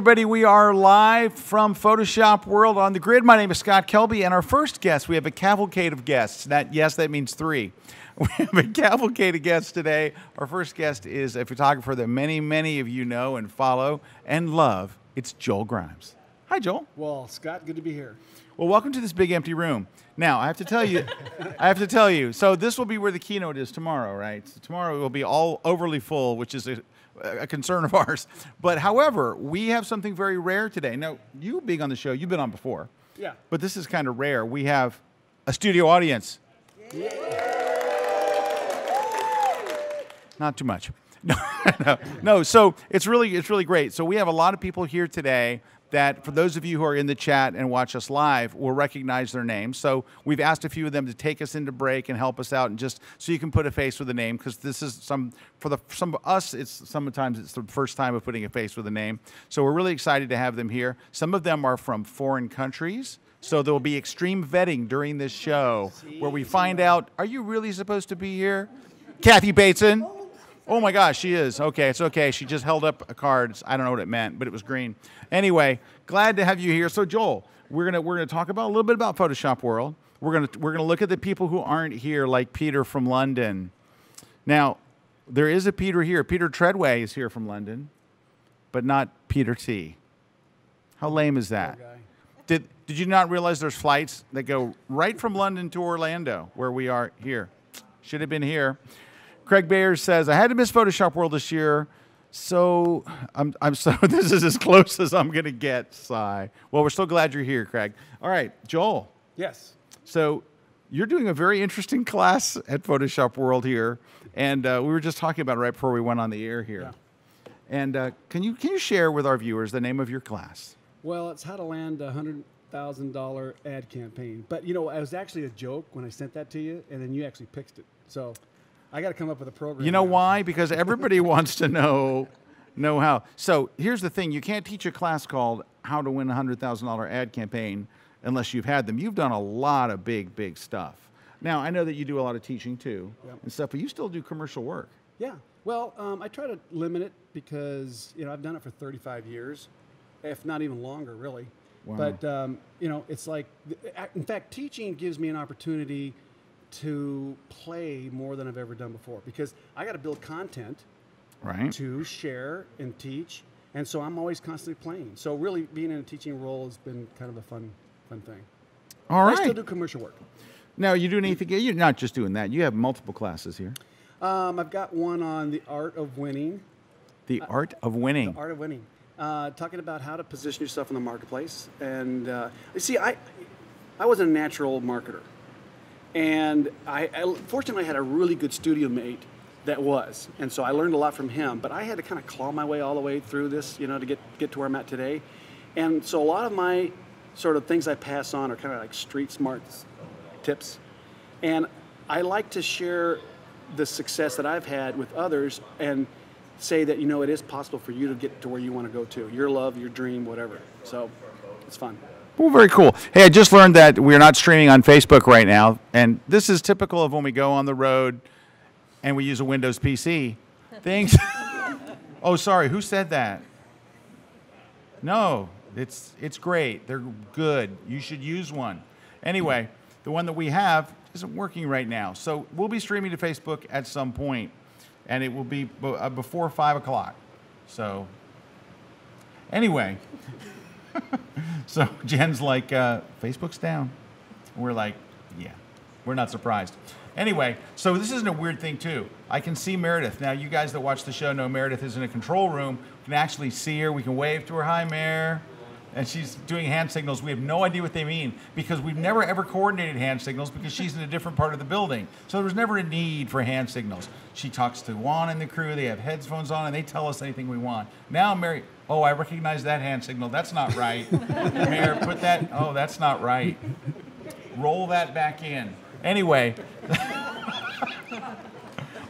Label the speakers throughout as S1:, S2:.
S1: Everybody, we are live from Photoshop World on the grid. My name is Scott Kelby, and our first guest, we have a cavalcade of guests. Yes, that means three. We have a cavalcade of guests today. Our first guest is a photographer that many of you know and follow and love. It's Joel Grimes. Hi, Joel.
S2: Well, Scott, good to be here.
S1: Well, welcome to this big empty room. Now, I have to tell you, so this will be where the keynote is tomorrow, right? So tomorrow will be all overly full, which is a concern of ours. But however, we have something very rare today. Now, you being on the show, you've been on before.
S2: Yeah.
S1: But this is kind of rare. We have a studio audience. Yeah. Not too much. No. So it's really great. So we have a lot of people here today that, for those of you who are in the chat and watch us live, will recognize their names. So we've asked a few of them to take us into break and help us out, and just so you can put a face with a name, because this is some of us. Sometimes it's the first time of putting a face with a name. So we're really excited to have them here. Some of them are from foreign countries. So there will be extreme vetting during this show where we find out, are you really supposed to be here? Kathy Bateson. Oh my gosh, she is. Okay, it's okay. She just held up a card. I don't know what it meant, but it was green. Anyway, glad to have you here. So Joel, we're gonna talk about a little bit about Photoshop World. We're gonna look at the people who aren't here, like Peter from London. Now, there is a Peter here. Peter Treadway is here from London, but not Peter T. How lame is that? Did you not realize there's flights that go right from London to Orlando, where we are here? Should have been here. Craig Bayer says, I had to miss Photoshop World this year, so this is as close as I'm going to get, sigh. Well, we're so glad you're here, Craig. All right, Joel.
S2: Yes.
S1: So you're doing a very interesting class at Photoshop World here, and we were just talking about it right before we went on the air here.
S2: Yeah.
S1: And can you share with our viewers the name of your class?
S2: Well, it's how to land a $100,000 ad campaign. But, you know, it was actually a joke when I sent that to you, and then you actually pitched it. So I got to come up with a program.
S1: You know why? Because everybody wants to know how. So here's the thing. You can't teach a class called How to Win a $100,000 Ad Campaign unless you've had them. You've done a lot of big stuff. Now, I know that you do a lot of teaching too, and stuff, but you still do commercial work.
S2: Yeah. Well, I try to limit it because, you know, I've done it for 35 years, if not even longer, really.
S1: Wow.
S2: But, you know, it's like, in fact, teaching gives me an opportunity to play more than I've ever done before, because I got to build content to share and teach, and so I'm always constantly playing. So really, being in a teaching role has been kind of a fun thing.
S1: All right.
S2: I still do commercial work.
S1: Now, you do anything? You're not just doing that. You have multiple classes here.
S2: I've got one on the art of winning.
S1: The art of winning.
S2: The art of winning. Talking about how to position yourself in the marketplace. And you see, I was a natural marketer. And I fortunately had a really good studio mate that was, and so I learned a lot from him. But I had to kind of claw my way all the way through this, you know, to get to where I'm at today. And so a lot of my sort of things I pass on are kind of like street smart tips. And I like to share the success that I've had with others and say that, you know, it is possible for you to get to where you want to go to, your love, your dream, whatever. So it's fun.
S1: Well, very cool. Hey, I just learned that we're not streaming on Facebook right now, and this is typical of when we go on the road and we use a Windows PC. Things. Oh, sorry. Who said that? No, it's great. They're good. You should use one. Anyway, the one that we have isn't working right now, so we'll be streaming to Facebook at some point, and it will be before 5 o'clock. So, anyway. So Jen's like, Facebook's down. We're like, yeah, we're not surprised. Anyway, so this isn't a weird thing too. I can see Meredith. Now, you guys that watch the show know Meredith is in a control room. We can actually see her. We can wave to her. Hi, Mare. And she's doing hand signals. We have no idea what they mean because we've never ever coordinated hand signals because she's in a different part of the building. So there was never a need for hand signals. She talks to Juan and the crew. They have headphones on and they tell us anything we want. Now, Mary, oh, I recognize that hand signal. That's not right. Mayor, put that, oh, that's not right. Roll that back in. Anyway.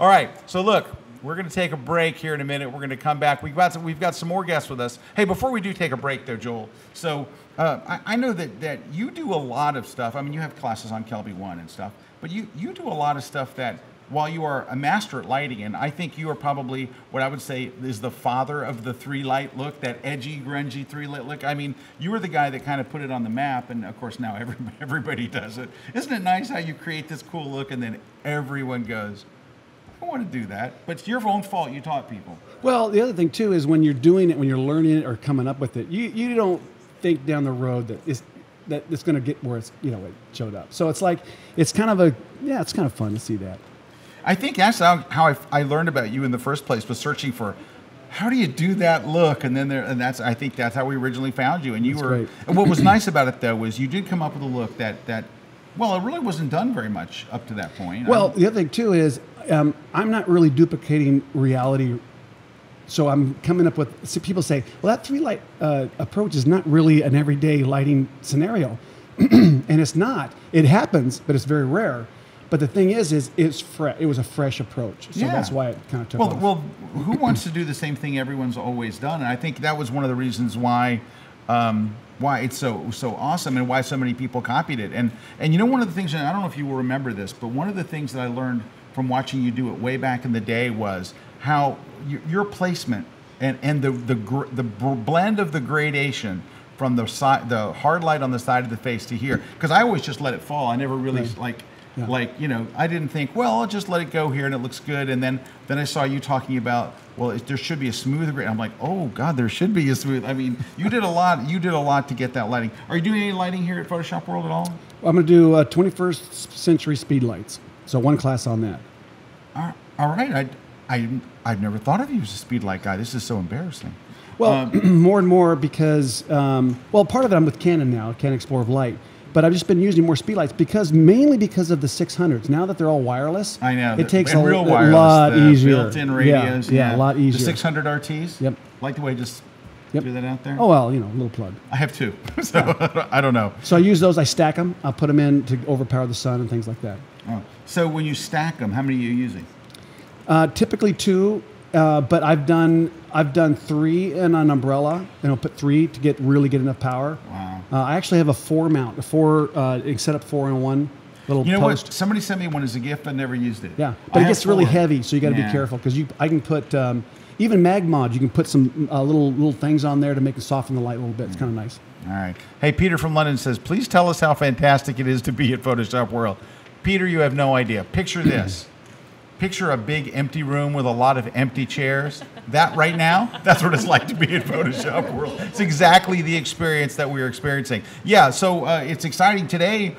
S1: All right, so look. We're going to take a break here in a minute. We're going to come back. We've got some more guests with us. Hey, before we do take a break, though, Joel, so I know that you do a lot of stuff. I mean, you have classes on Kelby 1 and stuff, but you do a lot of stuff that while you are a master at lighting, and I think you are probably what I would say is the father of the 3-light look, that edgy, grungy 3-light look. I mean, you were the guy that kind of put it on the map, and of course now everybody does it. Isn't it nice how you create this cool look and then everyone goes, I want to do that. But it's your own fault you taught people.
S2: Well, the other thing too is when you're doing it, when you're learning it or coming up with it, you don't think down the road that it's going to get where it's, you know, it showed up. So it's like, it's kind of it's kind of fun to see that.
S1: I think that's how I learned about you in the first place, was searching for how do you do that look, and then I think that's how we originally found you. And you were, and what was nice about it though was you did come up with a look that well, it really wasn't done very much up to that point.
S2: Well, the other thing too is I'm not really duplicating reality. So I'm coming up with, so people say, well, that 3-light approach is not really an everyday lighting scenario. And it's not. It happens, but it's very rare. But the thing is it was a fresh approach. So that's why it kind of took off.
S1: Well, who wants to do the same thing everyone's always done? And I think that was one of the reasons why it's so awesome and why so many people copied it. And you know, one of the things, and I don't know if you will remember this, but one of the things that I learned from watching you do it way back in the day was how your placement and the blend of the gradation from the hard light on the side of the face to here, because I always just let it fall. I never really like, you know, I didn't think, well, I'll just let it go here and it looks good. And then I saw you talking about, well, there should be a smooth grade. I'm like, oh God, there should be a smooth. I mean, you did a lot to get that lighting. Are you doing any lighting here at Photoshop World at all?
S2: I'm going to do 21st century speed lights. So one class on that.
S1: All right. I've never thought of you as a speed light guy. This is so embarrassing.
S2: Well, more and more because, well, part of it I'm with Canon now, Canon Explorer of Light. But I've just been using more speed lights mainly because of the 600s. Now that they're all wireless,
S1: I know
S2: it takes a
S1: wireless,
S2: lot easier.
S1: Built-in radios,
S2: yeah, a lot easier.
S1: The 600 RTs.
S2: Yep.
S1: Like the way I just threw that out there.
S2: Oh well, you know, a little plug.
S1: I have two, so I don't know.
S2: So I use those. I stack them. I'll put them in to overpower the sun and things like that.
S1: Oh. So when you stack them, how many are you using?
S2: Typically 2, but I've done 3 in an umbrella, and I'll put 3 to really get enough power.
S1: Wow.
S2: I actually have a 4 mount, set up 4 in one little
S1: You know
S2: post.
S1: what? Somebody sent me one as a gift. I never used it.
S2: Yeah, but it gets really heavy, so you got to be careful because I can put even mag mod. You can put some little things on there to make it soften the light a little bit. It's kind of nice.
S1: All right. Hey, Peter from London says, please tell us how fantastic it is to be at Photoshop World. Peter, you have no idea. Picture this. Picture a big empty room with a lot of empty chairs. That right now, that's what it's like to be at Photoshop World. It's exactly the experience that we're experiencing. Yeah, so it's exciting today.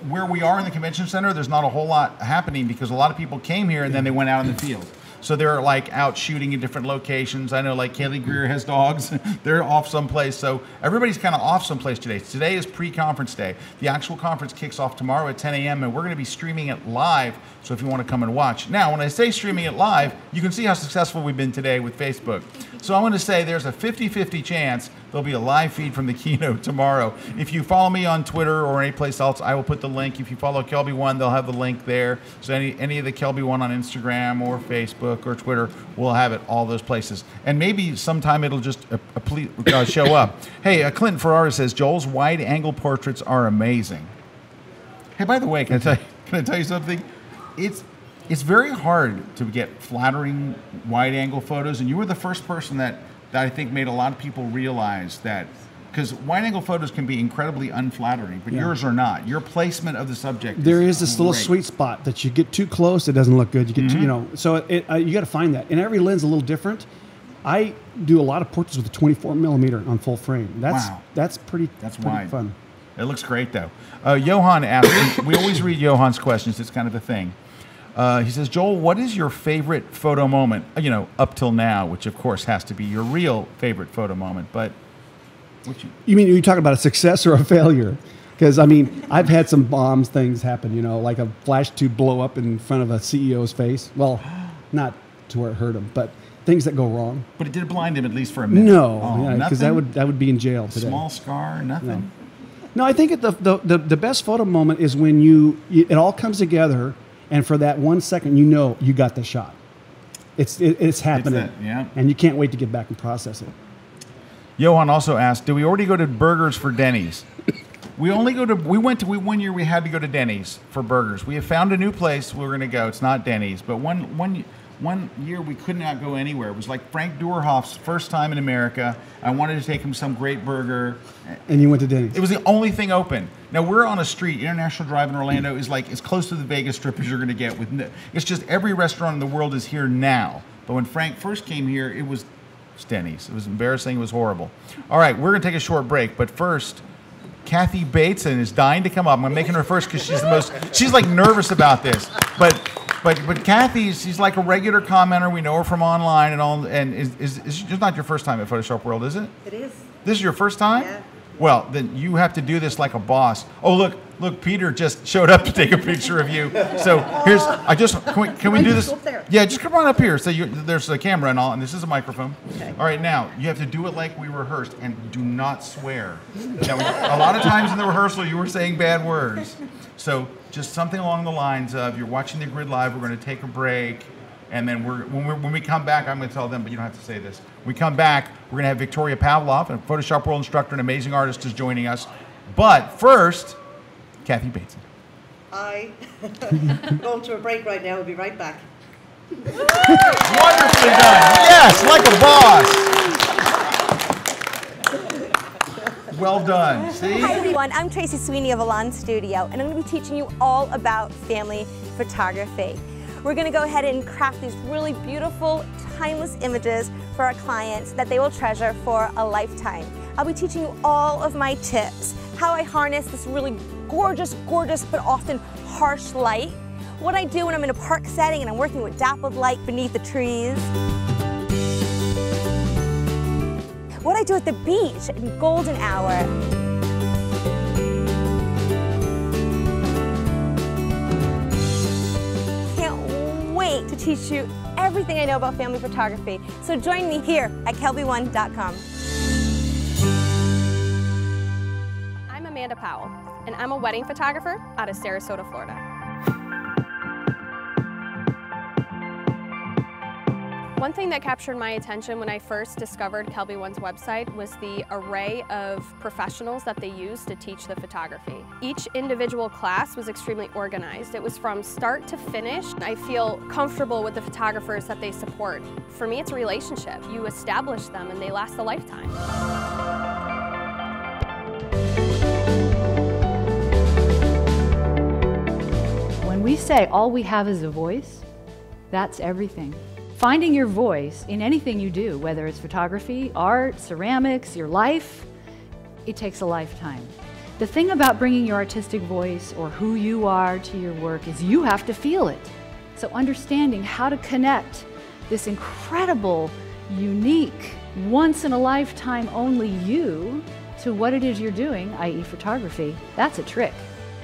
S1: Where we are in the convention center, there's not a whole lot happening because a lot of people came here and then they went out in the field. So they're like out shooting in different locations. I know like Kaylee Greer has dogs. They're off someplace. So everybody's kind of off someplace today. Today is pre-conference day. The actual conference kicks off tomorrow at 10 a.m. and we're going to be streaming it live. So if you want to come and watch. Now, when I say streaming it live, you can see how successful we've been today with Facebook. So I'm going to say there's a 50-50 chance there'll be a live feed from the keynote tomorrow. If you follow me on Twitter or any place else, I will put the link. If you follow Kelby1, they'll have the link there. So any of the Kelby1 on Instagram or Facebook or Twitter, we'll have it all those places. And maybe sometime it'll just show up. Hey, Clinton Ferrara says, Joel's wide-angle portraits are amazing. Hey, by the way, can I tell you something? It's very hard to get flattering wide-angle photos, and you were the first person that I think made a lot of people realize that, because wide-angle photos can be incredibly unflattering, but yours are not. Your placement of the subject
S2: there is this little sweet spot that you get too close, it doesn't look good. You get too, you know, so you got to find that. And every lens is a little different. I do a lot of portraits with a 24mm on full frame. That's pretty fun.
S1: It looks great though. Johan asked, we always read Johan's questions. It's kind of a thing. He says, Joel, what is your favorite photo moment, you know, up till now, which of course has to be your real favorite photo moment, but
S2: you mean, you talking about a success or a failure? Because, I mean, I've had some bombs things happen, you know, like a flash tube blow up in front of a CEO's face. Well, not to where it hurt him, but things that go wrong.
S1: But it did blind him at least for a minute.
S2: No, because that would be in jail today.
S1: Small scar, nothing.
S2: No, I think the best photo moment is when it all comes together, and for that 1 second, you know you got the shot. It's happening, and you can't wait to get back and process it.
S1: Johan also asked, do we already go to burgers for Denny's? We only go to, one year we had to go to Denny's for burgers. We have found a new place we're going to go. It's not Denny's, but one year we could not go anywhere. It was like Frank Doerhoff's first time in America. I wanted to take him some great burger.
S2: And you went to Denny's.
S1: It was the only thing open. Now we're on a street. International Drive in Orlando is like as close to the Vegas Strip as you're going to get. It's just every restaurant in the world is here now. But when Frank first came here, it was Denny's. It was embarrassing. It was horrible. All right, we're going to take a short break. But first, Kathy Bateson is dying to come up. I'm making her first because she's like nervous about this. But Kathy, she's like a regular commenter. We know her from online and all. And it's not your first time at Photoshop World, is it?
S3: It is.
S1: This is your first time?
S3: Yeah.
S1: Well, then you have to do this like a boss. Oh, look, Peter just showed up to take a picture of you. So here's, can we do this? Yeah, just come on up here. So there's a camera and all, and this is a microphone. Okay. All right, now, you have to do it like we rehearsed, and do not swear. Now, a lot of times in the rehearsal, you were saying bad words. So just something along the lines of, you're watching the grid live, we're going to take a break, and then when we come back, I'm going to tell them, but you don't have to say this. When we come back, we're going to have Victoria Pavlov, a Photoshop World instructor, an amazing artist, is joining us. But first, Kathy Bateson.
S3: I'm going to a break right now. We'll be right back.
S1: Wonderfully done. Yes, like a boss. Well done. See?
S4: Hi everyone, I'm Tracy Sweeney of Orlando Studio, and I'm going to be teaching you all about family photography. We're going to go ahead and craft these really beautiful, timeless images for our clients that they will treasure for a lifetime. I'll be teaching you all of my tips, how I harness this really gorgeous, but often harsh light, what I do when I'm in a park setting and I'm working with dappled light beneath the trees, what I do at the beach in golden hour. To teach you everything I know about family photography. So join me here at kelby1.com.
S5: I'm Amanda Powell, and I'm a wedding photographer out of Sarasota, Florida. One thing that captured my attention when I first discovered Kelby One's website was the array of professionals that they use to teach the photography. Each individual class was extremely organized. It was from start to finish. I feel comfortable with the photographers that they support. For me, it's a relationship. You establish them and they last a lifetime.
S6: When we say all we have is a voice, that's everything. Finding your voice in anything you do, whether it's photography, art, ceramics, your life, it takes a lifetime. The thing about bringing your artistic voice or who you are to your work is you have to feel it. So understanding how to connect this incredible, unique, once-in-a-lifetime only you to what it is you're doing, i.e. photography, that's a trick.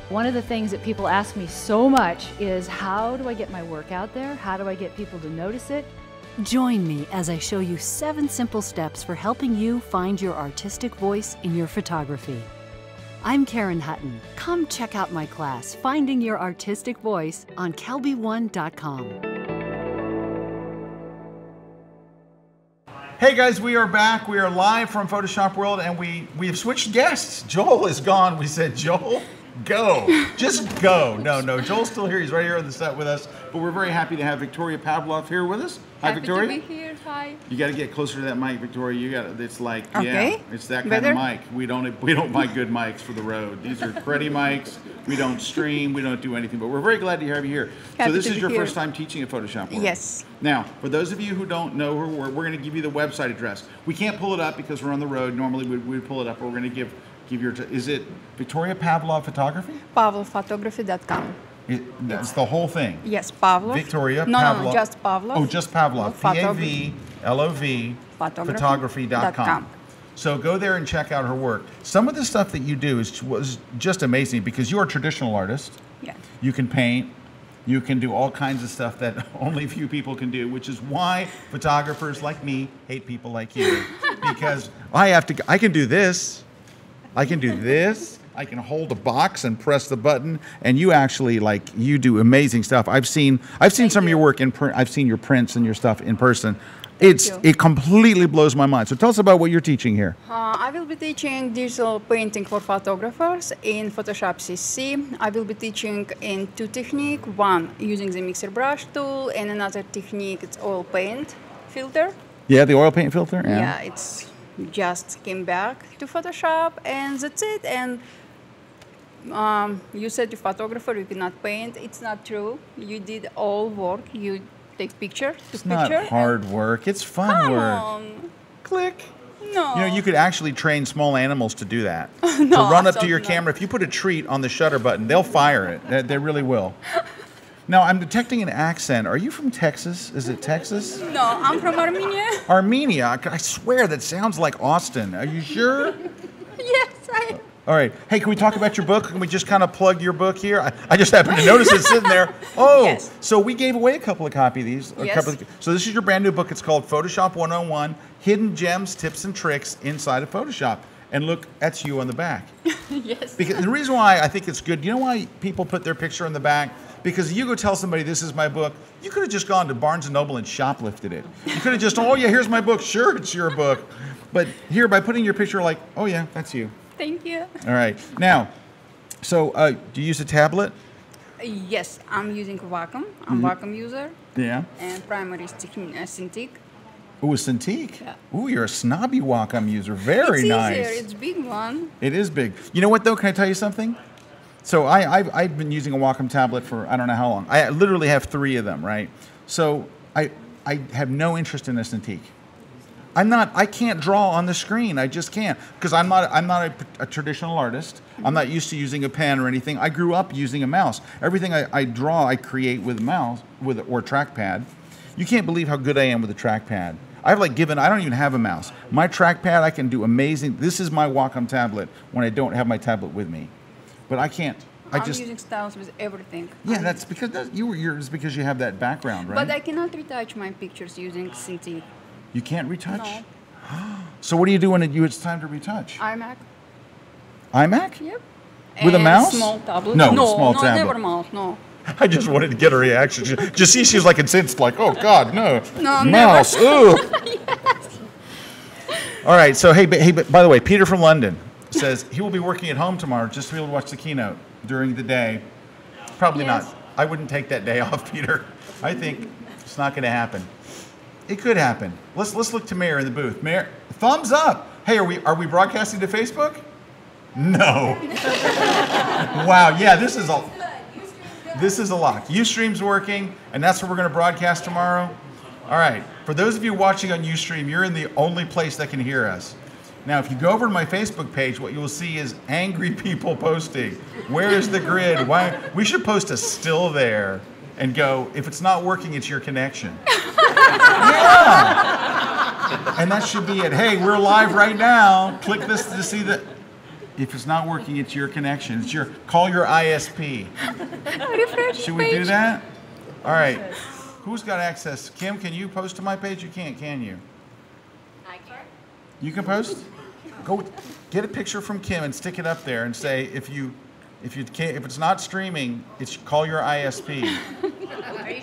S6: One of the things that people ask me so much is, how do I get my work out there? How do I get people to notice it?
S7: Join me as I show you 7 simple steps for helping you find your artistic voice in your photography. I'm Karen Hutton. Come check out my class, Finding Your Artistic Voice, on kelby1.com.
S1: Hey guys, we are back. We are live from Photoshop World, and we have switched guests. Joel is gone. We said, Joel, go. Just go. No, Joel's still here. He's right here on the set with us. But we're very happy to have Victoria Pavlov here with us. Hi, Victoria.
S8: Happy to be here. Hi.
S1: You got to get closer to that mic, Victoria. You got. It's like,
S8: okay.
S1: Yeah, it's that kind
S8: Better?
S1: of mic. We don't buy good mics for the road. These are cruddy mics. We don't stream. We don't do anything. But we're very glad to have you here.
S8: Happy
S1: so this
S8: to
S1: is
S8: be
S1: your
S8: here.
S1: first time teaching at Photoshop World.
S8: Yes.
S1: Now, for those of you who don't know who we're going to give you the website address. We can't pull it up because we're on the road. Normally we'd pull it up. But we're going to give your. Is it Victoria Pavlov Photography?
S8: Pavlovphotography.com.
S1: That's the whole thing.
S8: Yes, Pavlov.
S1: Victoria
S8: No,
S1: Pavlov.
S8: no, just Pavlov.
S1: Oh, just Pavlov. Pavlov. Photography.com. So go there and check out her work. Some of the stuff that you do was just amazing because you're a traditional artist.
S8: Yeah.
S1: You can paint. You can do all kinds of stuff that only few people can do, which is why photographers like me hate people like you. Because I can do this. I can do this. I can hold a box and press the button, and you actually you do amazing stuff. I've seen some of your work in print. I've seen your prints and your stuff in person. It completely blows my mind. So tell us about what you're teaching here.
S8: I will be teaching digital painting for photographers in Photoshop CC. I will be teaching in two techniques. One using the mixer brush tool, and another technique, it's oil paint filter.
S1: Yeah, the oil paint filter?
S8: Yeah, it's just came back to Photoshop, and that's it. And you said to photographer you cannot paint. It's not true. You did all work. You take picture.
S1: It's not hard work. It's fun
S8: Come
S1: work.
S8: on.
S1: Click.
S8: No.
S1: You know, you could actually train small animals to do that.
S8: No,
S1: to run up to your
S8: absolutely not.
S1: camera. If you put a treat on the shutter button, they'll fire it. They really will. Now, I'm detecting an accent. Are you from Texas? Is it Texas?
S8: No, I'm from Armenia.
S1: Armenia? I swear that sounds like Austin. Are you sure?
S8: Yes, I.
S1: All right. Hey, can we talk about your book? Can we just kind of plug your book here? I just happened to notice it sitting there. Oh,
S8: Yes.
S1: So we gave away a couple of copies of these.
S8: Yes.
S1: So this is your brand new book. It's called Photoshop 101, Hidden Gems, Tips, and Tricks Inside of Photoshop. And look, that's you on the back.
S8: Yes.
S1: Because the reason why I think it's good, you know why people put their picture on the back? Because you go tell somebody this is my book, you could have just gone to Barnes & Noble and shoplifted it. You could have just, oh yeah, here's my book. Sure, it's your book. But here, by putting your picture like, oh yeah, that's you.
S8: Thank you.
S1: All right. Now, so do you use a tablet?
S8: Yes, I'm using Wacom. I'm Wacom user,
S1: Yeah.
S8: and primary is Cintiq.
S1: Ooh, a Cintiq.
S8: Yeah.
S1: Ooh, you're a snobby Wacom user. Very
S8: It's
S1: nice.
S8: easier. It's big one.
S1: It is big. You know what, though? Can I tell you something? So I've been using a Wacom tablet for I don't know how long. I literally have 3 of them, right? So I have no interest in a Cintiq. I can't draw on the screen. I just can't because I'm not a traditional artist. I'm not used to using a pen or anything. I grew up using a mouse. Everything I draw, I create with a mouse or trackpad. You can't believe how good I am with a trackpad. I don't even have a mouse. My trackpad, I can do amazing. This is my Wacom tablet when I don't have my tablet with me. But I can't.
S8: I'm using styles with everything.
S1: Yeah, that's because it's because you have that background, right?
S8: But I cannot retouch my pictures using Cintiq.
S1: You can't retouch?
S8: No.
S1: So what do you do when it's time to retouch?
S8: iMac.
S1: iMac?
S8: Yep.
S1: With a
S8: And
S1: mouse?
S8: Small tablet.
S1: No,
S8: no,
S1: small
S8: no,
S1: tablet.
S8: never mouse. No.
S1: I just wanted to get a reaction. Just see, she was like incensed, like, oh God, no.
S8: No,
S1: mouse.
S8: never.
S1: Ooh. All right. So hey, by the way, Peter from London says he will be working at home tomorrow just to be able to watch the keynote during the day. Probably
S8: Yes.
S1: not. I wouldn't take that day off, Peter. I think it's not going to happen. It could happen. Let's look to Mayor in the booth. Mayor, thumbs up. Hey, are we broadcasting to Facebook? No. Wow. Yeah, this is a lock. Ustream's working, and that's where we're going to broadcast tomorrow. All right. For those of you watching on Ustream, you're in the only place that can hear us. Now, if you go over to my Facebook page, what you will see is angry people posting. Where is the grid? Why? We should post a still there and go, if it's not working, it's your connection. Yeah. And that should be it. Hey, we're live right now. Click this to see that. If it's not working, it's your connection. Call your ISP. Should we do that? All right. Who's got access? Kim, can you post to my page? You can't, can you?
S5: I can.
S1: You can post? Go get a picture from Kim and stick it up there and say if it's not streaming, call your ISP.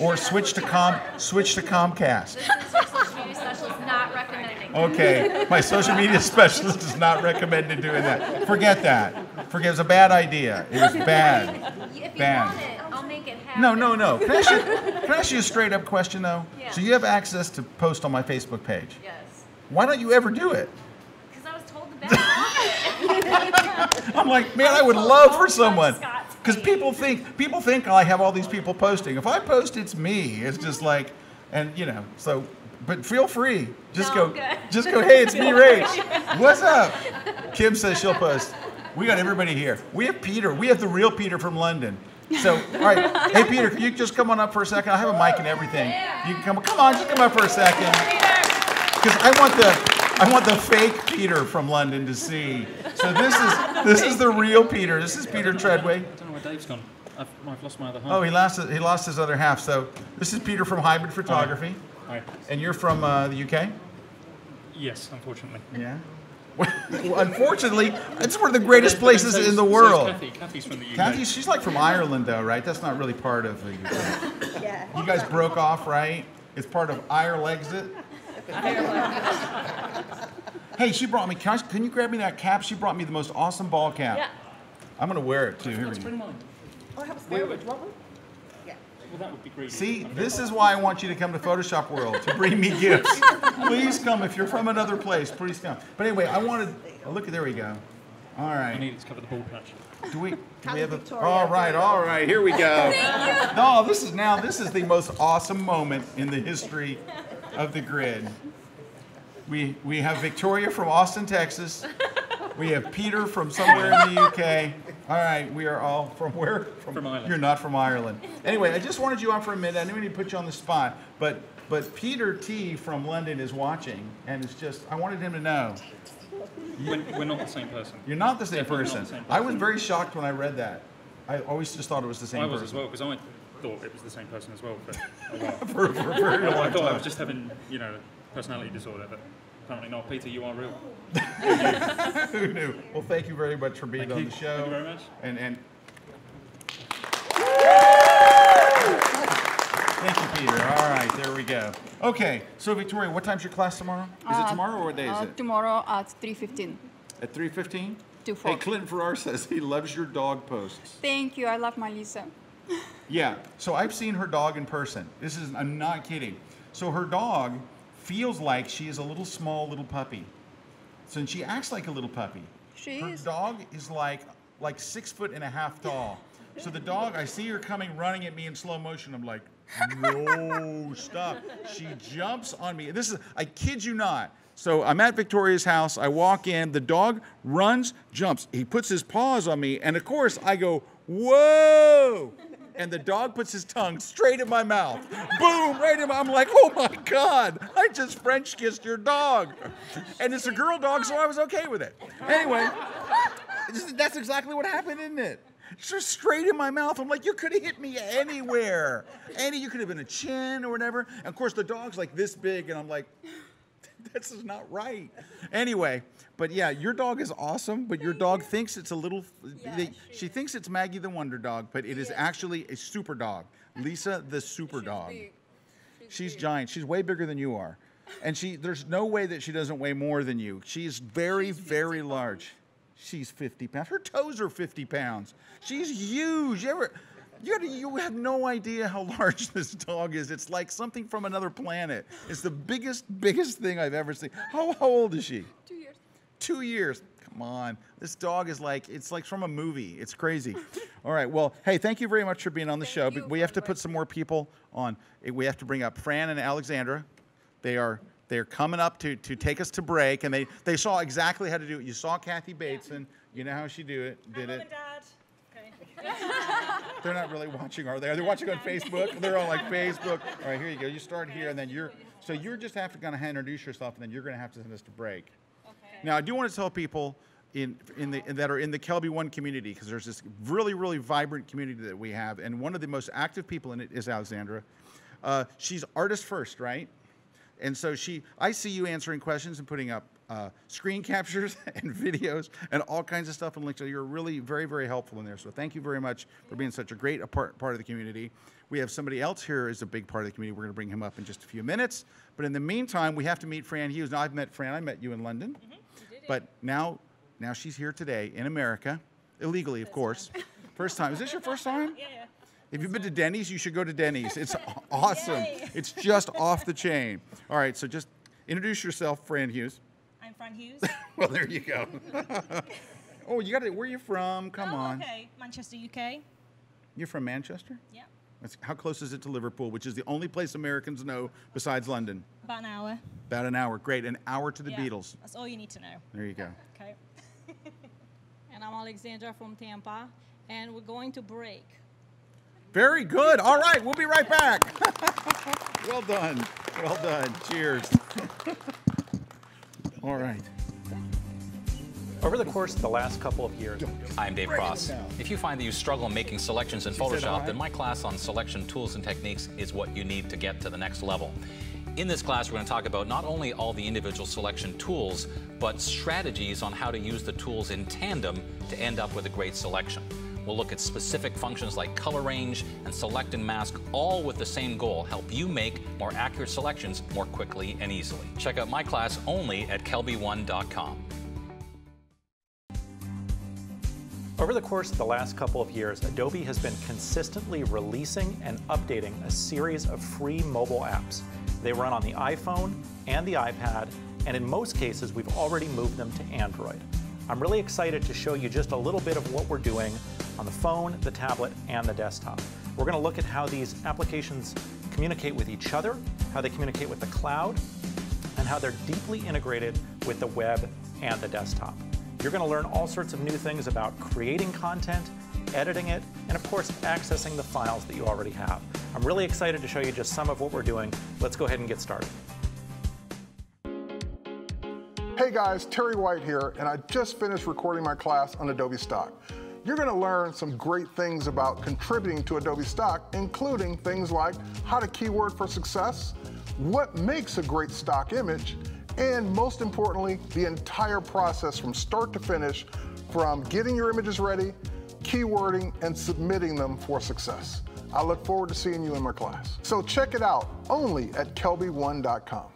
S1: Or switch to Comcast.
S5: This is your social media specialist not recommending.
S1: Okay, my social media specialist does not recommend doing that. Forget that. It was a bad idea. It was bad.
S5: If you
S1: Bad.
S5: want it, I'll make it happen.
S1: No. Can I ask you a straight up question though?
S5: Yeah.
S1: So you have access to post on my Facebook page.
S5: Yes.
S1: Why don't you ever do it?
S5: Because I was told to back off it.
S1: I'm like, man, I would love for someone.
S5: Scott's
S1: Because
S5: page.
S1: people think I have all these people posting. If I post, it's me. It's just like, and so. But feel free. Just
S5: No,
S1: go.
S5: good.
S1: Just go. Hey, it's me, Rach. What's up? Kim says she'll post. We got everybody here. We have Peter. We have the real Peter from London. So, all right. Hey, Peter, can you just come on up for a second? I have a mic and everything. You can come on, just come up for a second. Because I want the fake Peter from London to see. So this is the real Peter. This is Peter Treadway.
S9: I don't know where Dave's gone. I've lost my other half.
S1: Oh, he lost his other half. So this is Peter from Hybrid Photography.
S9: Hi.
S1: And you're from the UK?
S9: Yes, unfortunately.
S1: Yeah. Well, unfortunately, it's one of the greatest places in the world.
S9: So is Kathy's from the UK.
S1: Kathy, she's like from Ireland, though, right? That's not really part of the UK.
S4: Yeah.
S1: You guys broke off, right? It's part of Ire-Lexit. Hey, she brought me, can you grab me that cap? She brought me the most awesome ball cap.
S3: Yeah.
S1: I'm going to wear it too. Here we
S9: Let's
S1: go.
S9: bring mine.
S3: Oh, I have a spare one. Do you want one? Yeah.
S9: Well, that would be greedy.
S1: See, this is why I want you to come to Photoshop World, to bring me gifts. Please come. If you're from another place, please come. But anyway, I wanted, oh, look, there we go. All
S9: I
S1: right.
S9: need it to cover the ball patch.
S1: Do we have a,
S3: Victoria.
S1: all right, here we go. No, this is the most awesome moment in the history of the grid. We have Victoria from Austin, Texas. We have Peter from somewhere in the UK. All right, we are all from where?
S9: From Ireland.
S1: You're not from Ireland. Anyway, I just wanted you on for a minute. I didn't mean to put you on the spot, but Peter T from London is watching, and it's just, I wanted him to know.
S9: We're not the same person.
S1: You're not the same
S9: Definitely
S1: person.
S9: not the same
S1: I was very shocked when I read that. I always just thought it was the same
S9: I
S1: person.
S9: was as well, because I thought it was the same person as well for a while.
S1: for a very long
S9: I thought I
S1: time.
S9: was just having, personality disorder, but apparently not. Peter, you are real.
S1: Who knew? Well, thank you very much for being
S9: Thank
S1: on
S9: you.
S1: the show.
S9: Thank you very much.
S1: And thank you, Peter. All right, there we go. Okay, so Victoria, what time's your class tomorrow? Is it tomorrow or what day is it?
S8: Tomorrow at 3:15
S1: At 3:15?
S8: to 4.
S1: Hey, Clinton Farrar says he loves your dog posts.
S8: Thank you. I love my Lisa.
S1: Yeah, so I've seen her dog in person. I'm not kidding. So her dog feels like she is a little small little puppy. So she acts like a little puppy. Her dog is like 6.5 feet tall. So the dog, I see her coming running at me in slow motion. I'm like, no, stop. She jumps on me. I kid you not. So I'm at Victoria's house. I walk in. The dog runs, jumps. He puts his paws on me. And of course, I go, whoa. And the dog puts his tongue straight in my mouth. Boom, right in my, I'm like, oh my God, I just French kissed your dog. And it's a girl dog, so I was okay with it. Anyway, that's exactly what happened, isn't it? Just straight in my mouth. I'm like, you could have hit me anywhere. You could have been a chin or whatever. And of course, the dog's like this big, and I'm like, this is not right. Anyway, but yeah, your dog is awesome, but your dog thinks it's a little, she thinks it's Maggie the Wonder Dog, but it is actually a super dog. Lisa the super dog. She's giant. She's way bigger than you are. And there's no way that she doesn't weigh more than you. She's very, very large. She's 50 pounds. Her toes are 50 pounds. She's huge. You have no idea how large this dog is. It's like something from another planet. It's the biggest thing I've ever seen. How old is she?
S8: 2 years.
S1: 2 years. Come on. This dog is it's like from a movie. It's crazy. All right. Well, hey, thank you very much for being on the show. We have to put some more people on. We have to bring up Fran and Alexandra. They're coming up to take us to break, and they saw exactly how to do it. You saw Kathy Bateson. You know how she did it.
S3: Mom and Dad.
S1: They're not really watching, are they? Are they watching on Facebook? They're on Facebook. All right, here you go. You start here, and then you're just have to kind of introduce yourself, and then you're going to have to send us to break. Okay. Now, I do want to tell people that are in the Kelby One community, because there's this really, really vibrant community that we have, and one of the most active people in it is Alexandra. She's artist first, right? And so I see you answering questions and putting up screen captures and videos and all kinds of stuff and links. So you're really very, very helpful in there. So thank you very much for being such a great part of the community. We have somebody else here who's a big part of the community. We're going to bring him up in just a few minutes. But in the meantime, we have to meet Fran Hughes. Now, I've met Fran. I met you in London. But now she's here today in America, illegally, of course. First time. Is this your first time?
S3: Yeah.
S1: If you've been to Denny's, you should go to Denny's. It's awesome. It's just off the chain. All right, so just introduce yourself, Fran Hughes.
S3: I'm Fran Hughes.
S1: Well, there you go. Oh, you got it. Where are you from? Come on.
S3: Okay, Manchester, UK.
S1: You're from Manchester?
S3: Yeah.
S1: How close is it to Liverpool, which is the only place Americans know besides London?
S3: About an hour.
S1: About an hour. Great. An hour to the Beatles.
S3: That's all you need to know.
S1: There you go.
S3: Okay. And I'm Alexandra from Tampa, and we're going to break.
S1: Very good. All right, we'll be right back. Well done. Well done. Cheers. All right.
S10: Over the course of the last couple of years, I'm Dave Cross. If you find that you struggle making selections in Photoshop, then my class on selection tools and techniques is what you need to get to the next level. In this class, we're going to talk about not only all the individual selection tools, but strategies on how to use the tools in tandem to end up with a great selection. We'll look at specific functions like color range and select and mask, all with the same goal: help you make more accurate selections more quickly and easily. Check out my class only at kelby1.com.
S11: Over the course of the last couple of years, Adobe has been consistently releasing and updating a series of free mobile apps. They run on the iPhone and the iPad, and in most cases, we've already moved them to Android. I'm really excited to show you just a little bit of what we're doing on the phone, the tablet, and the desktop. We're going to look at how these applications communicate with each other, how they communicate with the cloud, and how they're deeply integrated with the web and the desktop. You're going to learn all sorts of new things about creating content, editing it, and of course, accessing the files that you already have. I'm really excited to show you just some of what we're doing. Let's go ahead and get started.
S12: Hey guys, Terry White here, and I just finished recording my class on Adobe Stock. You're going to learn some great things about contributing to Adobe Stock, including things like how to keyword for success, what makes a great stock image, and most importantly, the entire process from start to finish, from getting your images ready, keywording, and submitting them for success. I look forward to seeing you in my class. So check it out only at kelby1.com.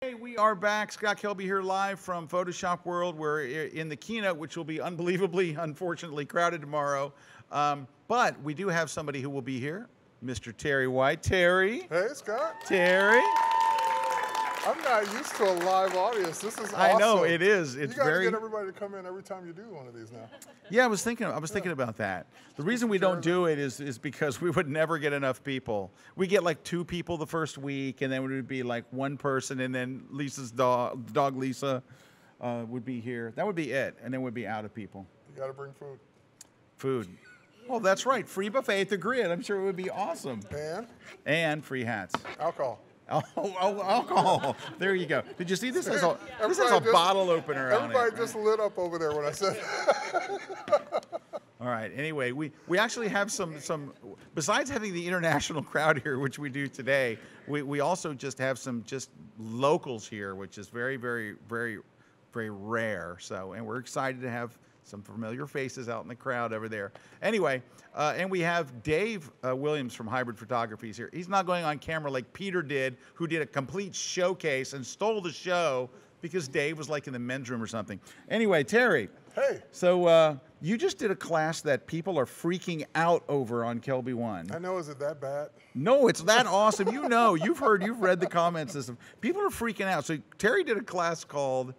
S1: Hey, we are back. Scott Kelby here live from Photoshop World. We're in the keynote, which will be unbelievably, unfortunately, crowded tomorrow. But we do have somebody who will be here, Mr. Terry White. Terry.
S13: Hey, Scott.
S1: Terry.
S13: I'm not used to a live audience. This is awesome.
S1: I know, it is. It's
S13: you gotta
S1: very.
S13: get everybody to come in every time you do one of these now.
S1: Yeah, I was thinking about that. The reason we don't do it is because we would never get enough people. We get like 2 people the first week, and then it would be like 1 person, and then Lisa's dog Lisa, would be here. That would be it, and then we'd be out of people.
S13: You got to bring food.
S1: Food. Oh, that's right. Free buffet at the Grid. I'm sure it would be awesome. And free hats.
S13: Alcohol.
S1: Oh, alcohol. There you go. Did you see this? This has a bottle opener on it.
S13: Everybody just lit up over there when I said
S1: All right. Anyway, we actually have some besides having the international crowd here, which we do today, we also just have some just locals here, which is very, very, very, very rare. So, and we're excited to have some familiar faces out in the crowd over there. Anyway, and we have Dave Williams from Hybrid Photography here. He's not going on camera like Peter did, who did a complete showcase and stole the show because Dave was like in the men's room or something. Anyway, Terry.
S13: Hey.
S1: So you just did a class that people are freaking out over on Kelby One.
S13: I know, is it that bad?
S1: No, it's that awesome. You know, you've read the comment system. People are freaking out. So Terry did a class called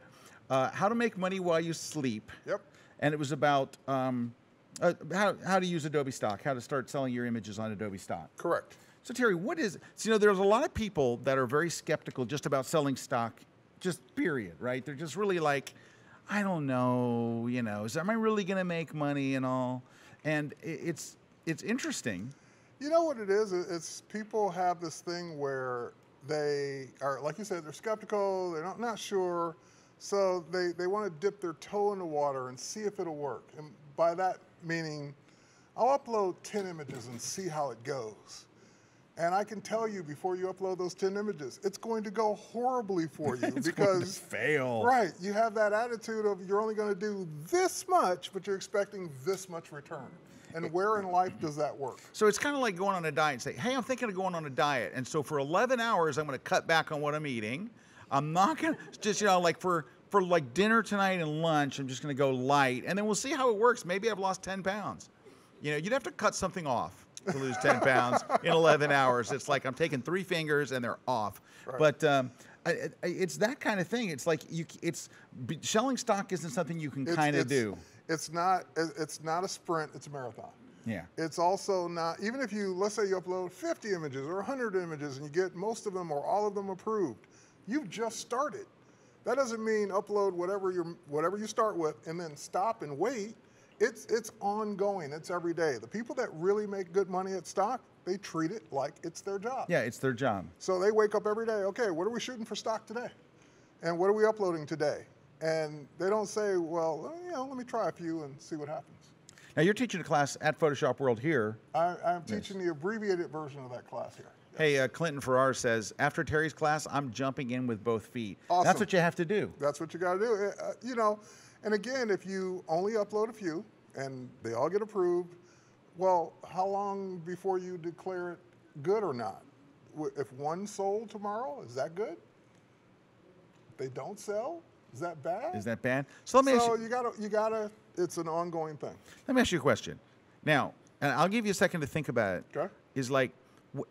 S1: How to Make Money While You Sleep.
S13: Yep.
S1: And it was about how to use Adobe Stock, how to start selling your images on Adobe Stock.
S13: Correct.
S1: So Terry, what is, so, you know, there's a lot of people that are very skeptical just about selling stock, just period, right? They're just really like, I don't know, you know, am I really going to make money and all? And it's interesting.
S13: You know what it is? It's people have this thing where they are, like you said, they're skeptical, they're not sure. So they want to dip their toe in the water and see if it'll work. And by that meaning, I'll upload 10 images and see how it goes. And I can tell you before you upload those 10 images, it's going to go horribly for you
S1: it's
S13: because
S1: going to fail.
S13: Right, you have that attitude of you're only going to do this much, but you're expecting this much return. And where in life does that work?
S1: So it's kind of like going on a diet and say, hey, I'm thinking of going on a diet. And so for 11 hours, I'm going to cut back on what I'm eating. I'm not going to just, you know, like for like dinner tonight and lunch, I'm just going to go light. And then we'll see how it works. Maybe I've lost 10 pounds. You know, you'd have to cut something off to lose 10 pounds in 11 hours. It's like I'm taking 3 fingers and they're off. Right. But it's that kind of thing. It's like selling stock isn't something you can kind of do.
S13: It's not a sprint, it's a marathon.
S1: Yeah.
S13: It's also not, even if you, let's say you upload 50 images or 100 images and you get most of them or all of them approved, you've just started. That doesn't mean upload whatever you start with and then stop and wait. It's ongoing, it's every day. The people that really make good money at stock, they treat it like it's their job.
S1: Yeah, it's their job.
S13: So they wake up every day, okay, what are we shooting for stock today? And what are we uploading today? And they don't say, well, you know, let me try a few and see what happens.
S1: Now you're teaching a class at Photoshop World here.
S13: I'm teaching the abbreviated version of that class here.
S1: Hey, Clinton Farrar says, after Terry's class, I'm jumping in with both feet.
S13: Awesome.
S1: That's what you have to do.
S13: That's what you got to do. You know, and again, if you only upload a few and they all get approved. Well, how long before you declare it good or not? If one sold tomorrow, is that good? If they don't sell, is that bad?
S1: Is that bad? So let me ask you.
S13: You gotta. It's an ongoing thing.
S1: Let me ask you a question. Now, and I'll give you a second to think about it.
S13: Okay.
S1: Is like,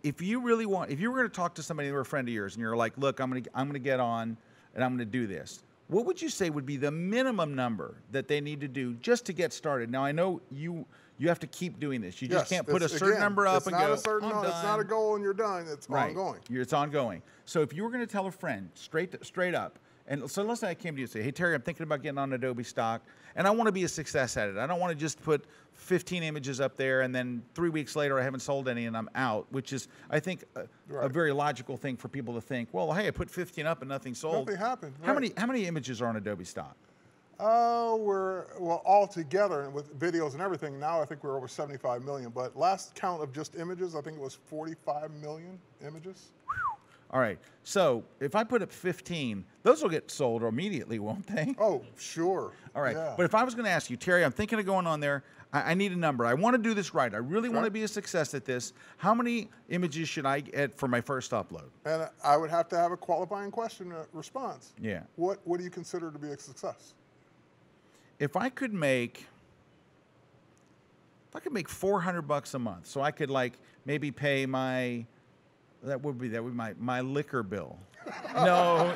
S1: if you really want, if you were going to talk to somebody who were a friend of yours, and you're like, look, I'm gonna get on, and I'm gonna do this. What would you say would be the minimum number that they need to do just to get started? Now, I know you have to keep doing this. You just can't put a certain number up and go,
S13: It's not a goal and you're done. It's ongoing.
S1: It's ongoing. So if you were going to tell a friend straight up, and so let's say I came to you and say, hey, Terry, I'm thinking about getting on Adobe Stock, and I want to be a success at it. I don't want to just put 15 images up there, and then 3 weeks later I haven't sold any and I'm out, which is, I think, a very logical thing for people to think, well, hey, I put 15 up and nothing sold.
S13: Nothing happened.
S1: How many images are on Adobe Stock?
S13: Well, all together and with videos and everything, now I think we're over 75 million. But last count of just images, I think it was 45 million images.
S1: All right. So if I put up 15, those will get sold immediately, won't they?
S13: Oh, sure.
S1: All right.
S13: Yeah.
S1: But if I was going to ask you, Terry, I'm thinking of going on there. I need a number. I want to do this right. I really want to be a success at this. How many images should I get for my first upload?
S13: And I would have to have a qualifying question response.
S1: Yeah.
S13: What do you consider to be a success?
S1: If I could make $400 a month, so I could like maybe pay my my liquor bill. No,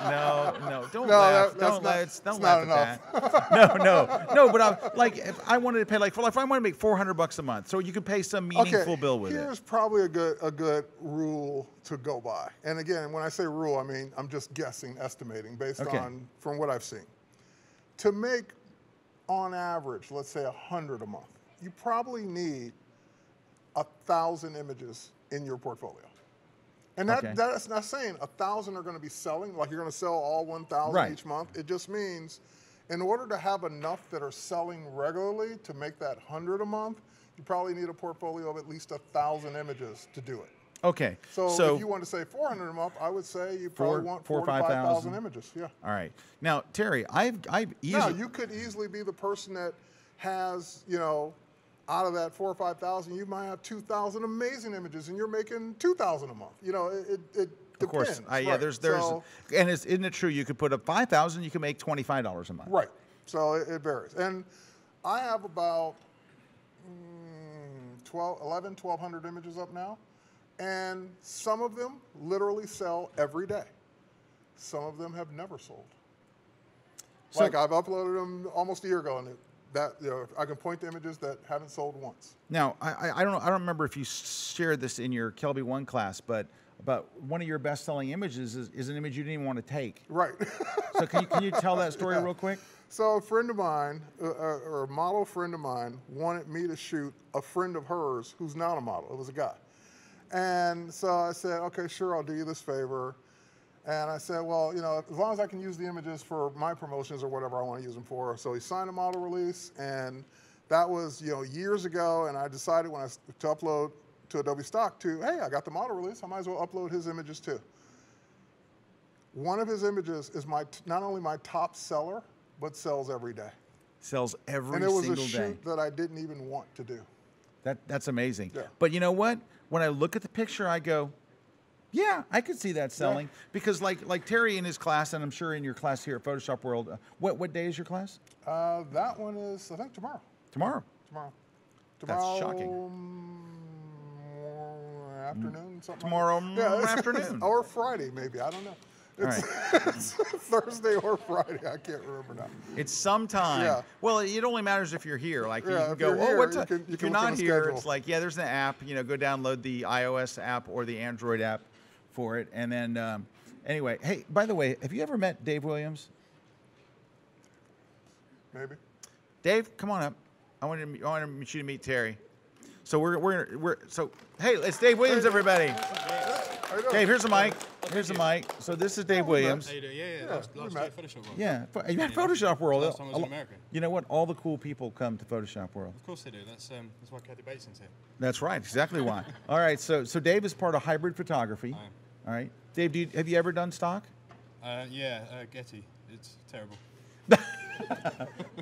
S1: don't laugh. Don't laugh at that. No. But I'm like, if I wanted to pay if I want to make $400 a month, so you could pay some meaningful bill with it.
S13: Here's probably a good rule to go by. And again, when I say rule, I mean I'm just guessing, estimating based on from what I've seen. To make, on average, let's say 100 a month, you probably need 1,000 images in your portfolio. And that's not saying 1,000 are going to be selling, like you're going to sell all 1,000 each month. It just means in order to have enough that are selling regularly to make that 100 a month, you probably need a portfolio of at least 1,000 images to do it.
S1: Okay.
S13: So if you want to say 400 a month, I would say you probably want 4,000 to 5,000 images. Yeah.
S1: All right. Now, Terry, I've easily.
S13: Now, you could easily be the person that has, out of that 4,000 or 5,000, you might have 2,000 amazing images, and you're making 2,000 a month. It depends.
S1: Of course, yeah. And isn't it true? You could put up 5,000, you can make $25 a month.
S13: Right. So it varies, and I have about 1,200 images up now, and some of them literally sell every day. Some of them have never sold. So, like I've uploaded them almost a year ago, and I can point to images that haven't sold once.
S1: Now, I don't remember if you shared this in your Kelby 1 class, but one of your best-selling images is an image you didn't even want to take.
S13: Right.
S1: So can you tell that story real quick?
S13: So a friend of mine, or a model friend of mine, wanted me to shoot a friend of hers who's not a model. It was a guy. And so I said, okay, sure, I'll do you this favor. And I said, well, as long as I can use the images for my promotions or whatever I want to use them for. So he signed a model release, and that was, years ago. And I decided to upload to Adobe Stock hey, I got the model release. I might as well upload his images too. One of his images is not only my top seller, but sells every day.
S1: Sells every
S13: single day. And
S1: it
S13: was a shoot that I didn't even want to do.
S1: That's amazing.
S13: Yeah.
S1: But you know what? When I look at the picture, I go, yeah, I could see that selling. Yeah. Because like Terry in his class, and I'm sure in your class here at Photoshop World, what day is your class?
S13: That one is, I think, tomorrow.
S1: Tomorrow?
S13: Tomorrow.
S1: That's shocking.
S13: Afternoon, something
S1: tomorrow
S13: like
S1: afternoon.
S13: Or Friday, maybe. I don't know. It's Thursday or Friday. I can't remember now.
S1: It's sometime.
S13: Yeah.
S1: Well, it only matters if you're here. Like you can
S13: if
S1: go,
S13: you're
S1: what's
S13: here,
S1: up? If
S13: you're
S1: not here,
S13: schedule.
S1: it's like, yeah, there's an app. Go download the iOS app or the Android app for it. And then, anyway, hey, by the way, have you ever met Dave Williams?
S13: Maybe.
S1: Dave, come on up. I want you to meet Terry. So so hey, it's Dave Williams, everybody. Dave, here's a mic. Here's a mic. So this is Dave Williams.
S14: How you doing? Yeah. Last year at Photoshop World.
S1: Yeah, you had Photoshop World.
S14: Last time I was in America.
S1: You know what? All the cool people come to Photoshop World.
S14: Of course they do. That's why Kathy Bateson's here.
S1: That's right. Exactly why. All right. So Dave is part of hybrid photography.
S14: I am.
S1: All right. Dave, have you ever done stock?
S14: Yeah, Getty. It's terrible.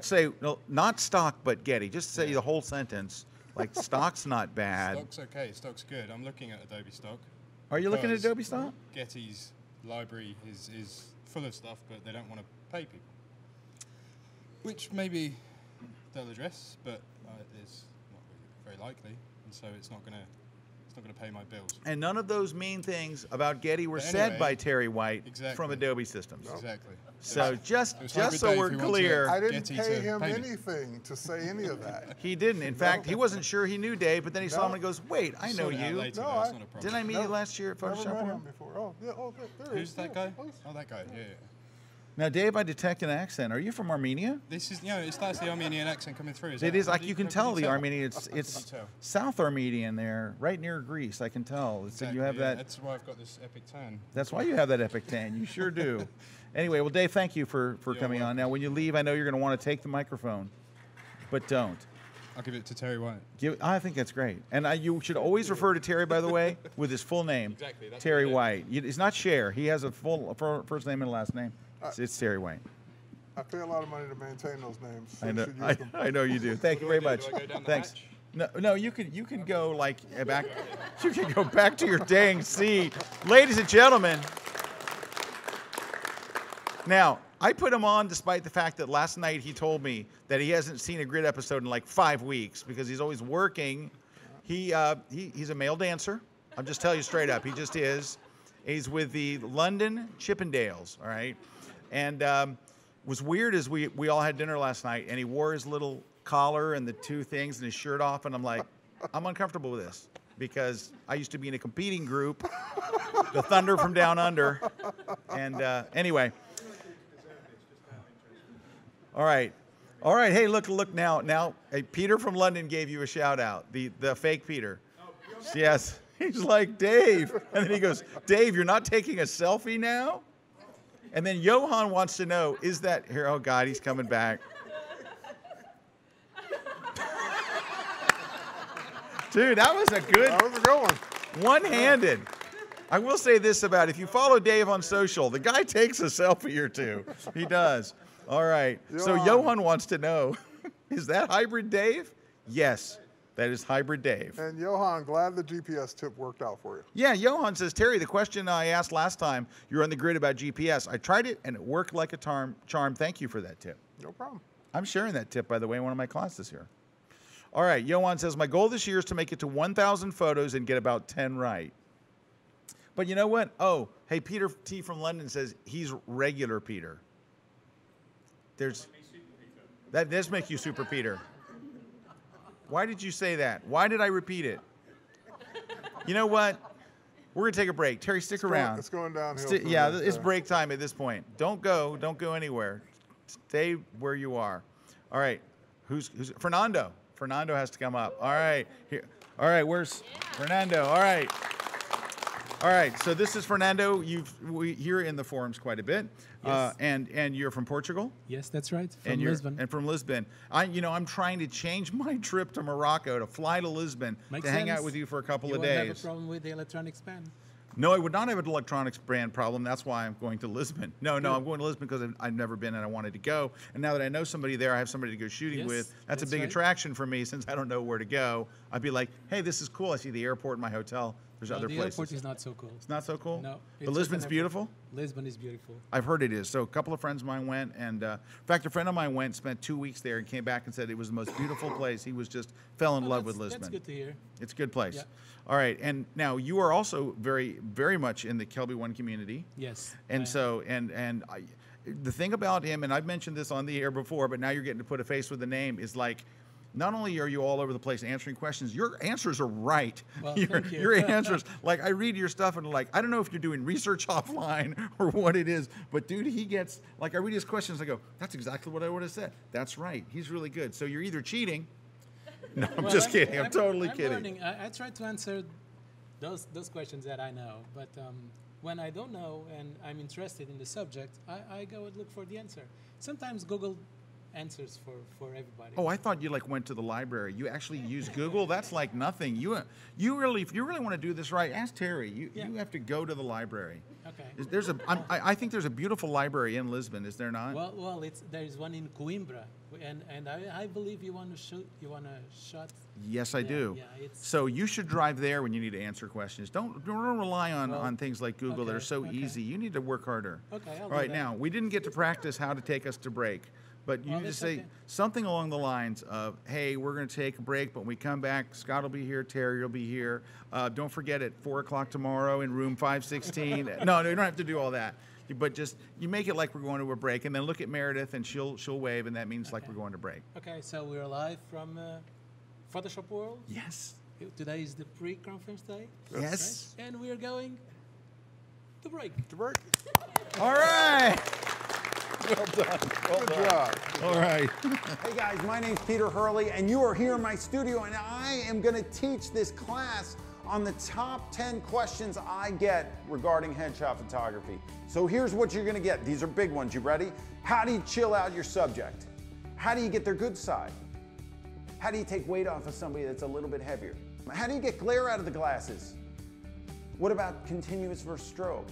S1: Say, no, not stock, but Getty. Just say the whole sentence. Like, stock's not bad.
S14: Stock's okay. Stock's good. I'm looking at Adobe Stock.
S1: Are you looking at Adobe Stock?
S14: Getty's library is full of stuff, but they don't want to pay people. Which maybe they'll address, but it's not very likely, and so it's not going to pay my bills.
S1: And none of those mean things about Getty were said by Terry White from Adobe Systems.
S14: Exactly.
S1: So just so we're clear,
S13: I didn't pay him anything to say any of that.
S1: He didn't. In fact, he wasn't sure he knew Dave, but then he saw him and goes, "Wait, I know you. Didn't I meet you last year at Photoshop
S13: Never met
S1: World?"
S13: him before. Oh, yeah. Oh, there
S14: Who's that guy? Oh, that guy. Yeah.
S1: Now, Dave, I detect an accent. Are you from Armenia?
S14: This is, that's the Armenian accent coming through.
S1: It is like you can tell the Armenian. It's South Armenian there, right near Greece. I can tell.
S14: Exactly,
S1: you have that.
S14: That's why I've got this epic tan.
S1: That's why you have that epic tan. You sure do. Anyway, well, Dave, thank you for coming on. Now, when you leave, I know you're going to want to take the microphone, but don't.
S14: I'll give it to Terry White.
S1: I think that's great. And you should always refer to Terry, by the way, with his full name.
S14: Exactly. That's
S1: Terry White. It's not Cher. He has a full first name and last name. It's Terry White.
S13: I pay a lot of money to maintain those names. So
S1: I know.
S13: you should use them.
S1: I know you do. Thank you very much.
S14: Do I go down the
S1: Thanks.
S14: hatch?
S1: No, you can go like back. You can go back to your dang seat, ladies and gentlemen. Now, I put him on despite the fact that last night he told me that he hasn't seen a Grid episode in like 5 weeks because he's always working. He's a male dancer. I'm just telling you straight up. He just is. He's with the London Chippendales. All right, and was weird as we all had dinner last night, and he wore his little collar and the two things and his shirt off, and I'm like, I'm uncomfortable with this because I used to be in a competing group, the Thunder from Down Under, and anyway. All right. Hey, look now. Hey, Peter from London gave you a shout out. The fake Peter. Yes. He's like, Dave. And then he goes, Dave, you're not taking a selfie now? And then Johan wants to know, is that here? Oh God, he's coming back. Dude, that was a good
S13: one.
S1: One-handed. I will say this about it. If you follow Dave on social, the guy takes a selfie or two. He does. All right. So Johan wants to know, is that hybrid Dave? Yes, that is hybrid Dave.
S13: And Johan, glad the GPS tip worked out for you.
S1: Yeah, Johan says, Terry, the question I asked last time, you were on the grid about GPS. I tried it and it worked like a charm. Thank you for that tip.
S13: No problem.
S1: I'm sharing that tip, by the way, in one of my classes here. All right, Johan says, my goal this year is to make it to 1,000 photos and get about 10 right. But you know what? Oh, hey, Peter T. from London says he's regular Peter. That does make you Super Peter. Why did you say that? Why did I repeat it? You know what? We're going to take a break. Terry, stick around.
S13: It's going downhill.
S1: It's break time at this point. Don't go anywhere. Stay where you are. All right. Who's Fernando? Fernando has to come up. All right. Here. All right, where's Fernando? All right. All right, so this is Fernando. We hear in the forums quite a bit,
S15: yes.
S1: And you're from Portugal.
S15: Yes, that's right. From Lisbon.
S1: And from Lisbon. I'm trying to change my trip to Morocco to fly to Lisbon to hang out with you for a couple of days.
S15: You won't have a problem with the electronics ban.
S1: No, I would not have an electronics brand problem. That's why I'm going to Lisbon. No, I'm going to Lisbon because I've never been and I wanted to go. And now that I know somebody there, I have somebody to go shooting with. That's a big attraction for me since I don't know where to go. I'd be like, hey, this is cool. I see the airport in my hotel. There's other places.
S15: The airport is not so cool.
S1: It's not so cool?
S15: No.
S1: But Lisbon's beautiful?
S15: Lisbon is beautiful.
S1: I've heard it is. So a couple of friends of mine went, and in fact, a friend of mine went, spent 2 weeks there, and came back and said it was the most beautiful place. He was just fell in love with Lisbon.
S15: That's good to hear.
S1: It's a good place.
S15: Yeah.
S1: All right, and now you are also very, very much in the Kelby One community.
S15: Yes.
S1: And so, the thing about him, and I've mentioned this on the air before, but now you're getting to put a face with a name, is like, not only are you all over the place answering questions, your answers are right.
S15: Well, thank you.
S1: Your answers, like I read your stuff and like, I don't know if you're doing research offline or what it is, but dude, he gets, like I read his questions, I go, that's exactly what I would have said. That's right. He's really good. So you're either cheating. No, I'm just kidding. I'm totally kidding.
S15: Learning. I try to answer those questions that I know, but when I don't know and I'm interested in the subject, I go and look for the answer. Sometimes Google answers for everybody.
S1: Oh, I thought you like went to the library. You actually use Google? That's like nothing. You really, if you really want to do this right, ask Terry. You have to go to the library.
S15: Okay.
S1: I think there's a beautiful library in Lisbon, is there not?
S15: Well, there is one in Coimbra, and I believe you want to shot.
S1: Yes, I do.
S15: Yeah,
S1: so you should drive there when you need to answer questions. Don't rely on things like Google that are so easy. You need to work harder.
S15: Okay.
S1: All right, now we didn't get to practice how to take us to break. But you need to say something along the lines of, hey, we're going to take a break, but when we come back, Scott will be here, Terry will be here. Don't forget at 4 o'clock tomorrow in room 516. No, you don't have to do all that. But just, you make it like we're going to a break, and then look at Meredith, and she'll wave, and that means like we're going to break.
S15: Okay, so we're live from Photoshop World?
S1: Yes.
S15: Today is the pre-conference day?
S1: Yes.
S15: Right? And we're going to break.
S1: All right.
S12: Well done. Good job.
S1: All right.
S16: Hey guys, my name's Peter Hurley, and you are here in my studio, and I am going to teach this class on the top 10 questions I get regarding headshot photography. So here's what you're going to get. These are big ones. You ready? How do you chill out your subject? How do you get their good side? How do you take weight off of somebody that's a little bit heavier? How do you get glare out of the glasses? What about continuous versus strobe?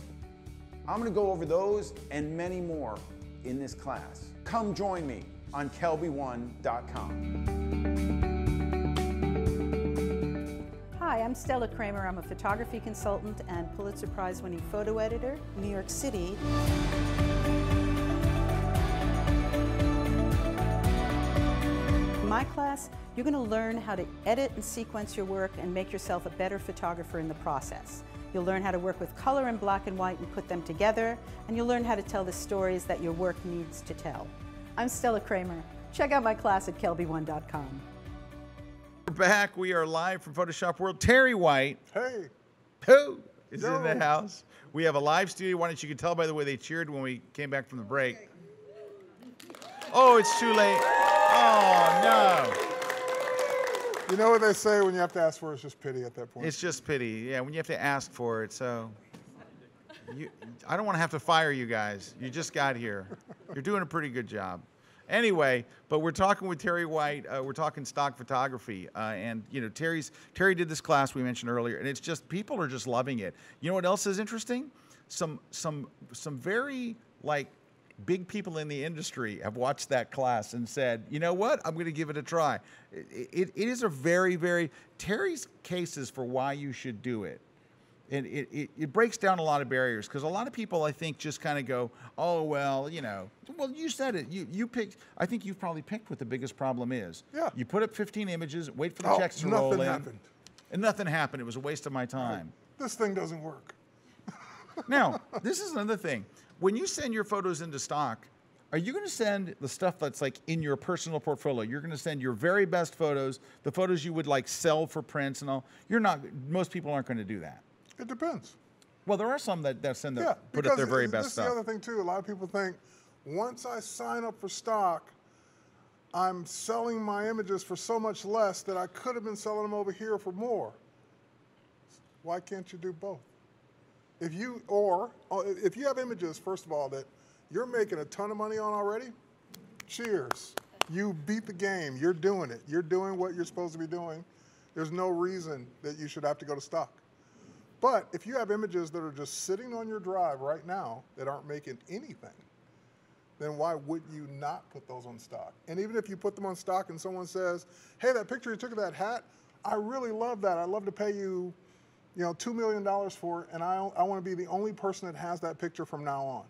S16: I'm going to go over those and many more in this class. Come join me on kelby1.com.
S17: Hi, I'm Stella Kramer. I'm a photography consultant and Pulitzer Prize winning photo editor, New York City. In my class, you're going to learn how to edit and sequence your work and make yourself a better photographer in the process. You'll learn how to work with color and black and white and put them together, and you'll learn how to tell the stories that your work needs to tell. I'm Stella Kramer. Check out my class at kelby1.com.
S1: We're back. We are live from Photoshop World. Terry White.
S12: Hey.
S1: Who is in the house? We have a live studio audience. You can tell by the way they cheered when we came back from the break. Oh, it's too late. Oh, no.
S13: You know what they say when you have to ask for it, it's just pity at that point.
S1: It's just pity, yeah, when you have to ask for it. So I don't want to have to fire you guys. You just got here. You're doing a pretty good job. Anyway, but we're talking with Terry White. We're talking stock photography. And, you know, Terry did this class we mentioned earlier, and it's just, people are just loving it. You know what else is interesting? Some very, like, big people in the industry have watched that class and said, you know what, I'm going to give it a try. It is a very, very, Terry's cases for why you should do it. And it breaks down a lot of barriers, because a lot of people, I think, just kind of go, oh, well, you know, well, you said it. You picked, I think you've probably picked what the biggest problem is.
S13: Yeah.
S1: You put up 15 images, wait for the checks to roll in.
S13: Nothing happened.
S1: And nothing happened. It was a waste of my time.
S13: This thing doesn't work.
S1: Now, this is another thing. When you send your photos into stock, are you going to send the stuff that's like in your personal portfolio? You're going to send your very best photos, the photos you would like sell for prints and all. You're not, most people aren't going to do that.
S13: It depends.
S1: Well, there are some that send put up their very best stuff.
S13: This is the other thing too. A lot of people think, once I sign up for stock, I'm selling my images for so much less that I could have been selling them over here for more. Why can't you do both? If you have images, first of all, that you're making a ton of money on already, cheers. You beat the game. You're doing it. You're doing what you're supposed to be doing. There's no reason that you should have to go to stock. But if you have images that are just sitting on your drive right now that aren't making anything, then why would you not put those on stock? And even if you put them on stock and someone says, hey, that picture you took of that hat, I really love that. I'd love to pay you, $2 million for it, and I want to be the only person that has that picture from now on.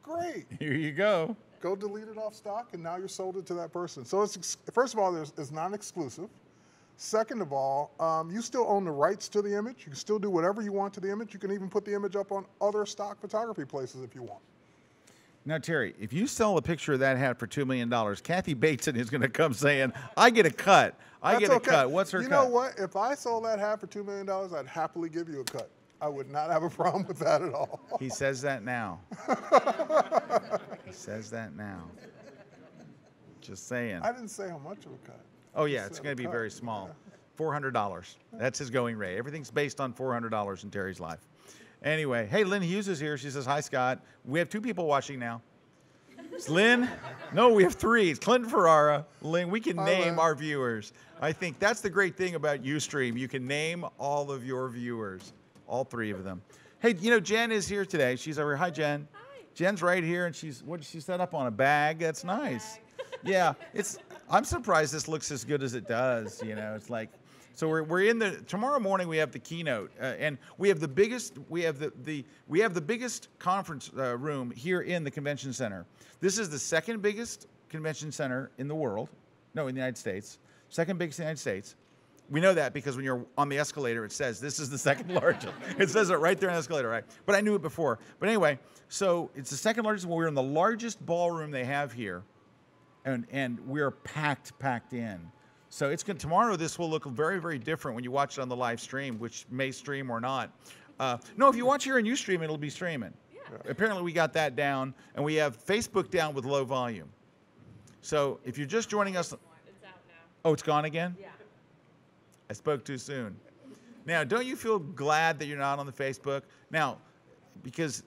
S13: Great.
S1: Here you go.
S13: Go delete it off stock, and now you're sold it to that person. So first of all, it's non-exclusive. Second of all, you still own the rights to the image. You can still do whatever you want to the image. You can even put the image up on other stock photography places if you want.
S1: Now, Terry, if you sell a picture of that hat for $2 million, Kathy Bateson is going to come saying, I get a cut. I get a cut. What's her cut?
S13: You know what? If I sold that hat for $2 million, I'd happily give you a cut. I would not have a problem with that at all.
S1: He says that now. He says that now. Just saying.
S13: I didn't say how much of a cut.
S1: Oh, yeah, it's going to be very small. $400. That's his going rate. Everything's based on $400 in Terry's life. Anyway, hey, Lynn Hughes is here. She says, hi, Scott. We have 2 people watching now. It's Lynn? No, we have 3. It's Clinton Ferrara, Lynn. We can name
S13: Lynn.
S1: our viewers. I think that's the great thing about Ustream. You can name all of your viewers, all 3 of them. Hey, you know, Jen is here today. She's over here. Hi, Jen. Hi. Jen's right here, and what did she set up on? A bag? That's nice. Yeah, I'm surprised this looks as good as it does. You know, it's like, so we're in tomorrow morning we have the keynote, and we have the biggest conference room here in the convention center. This is the 2nd biggest convention center in the world. No, in the United States. 2nd biggest in the United States. We know that because when you're on the escalator, it says this is the 2nd largest. It says it right there on the escalator, right? But I knew it before. But anyway, so it's the 2nd largest. Well, we're in the largest ballroom they have here, and we're packed in. So it's good. Tomorrow, this will look very, very different when you watch it on the live stream, which may stream or not. No, if you watch here and you stream, it'll be streaming. Yeah. Apparently, we got that down, and we have Facebook down with low volume. So if you're just joining us,
S18: it's out now.
S1: Oh, it's gone again?
S18: Yeah.
S1: I spoke too soon. Now, don't you feel glad that you're not on the Facebook? Now, because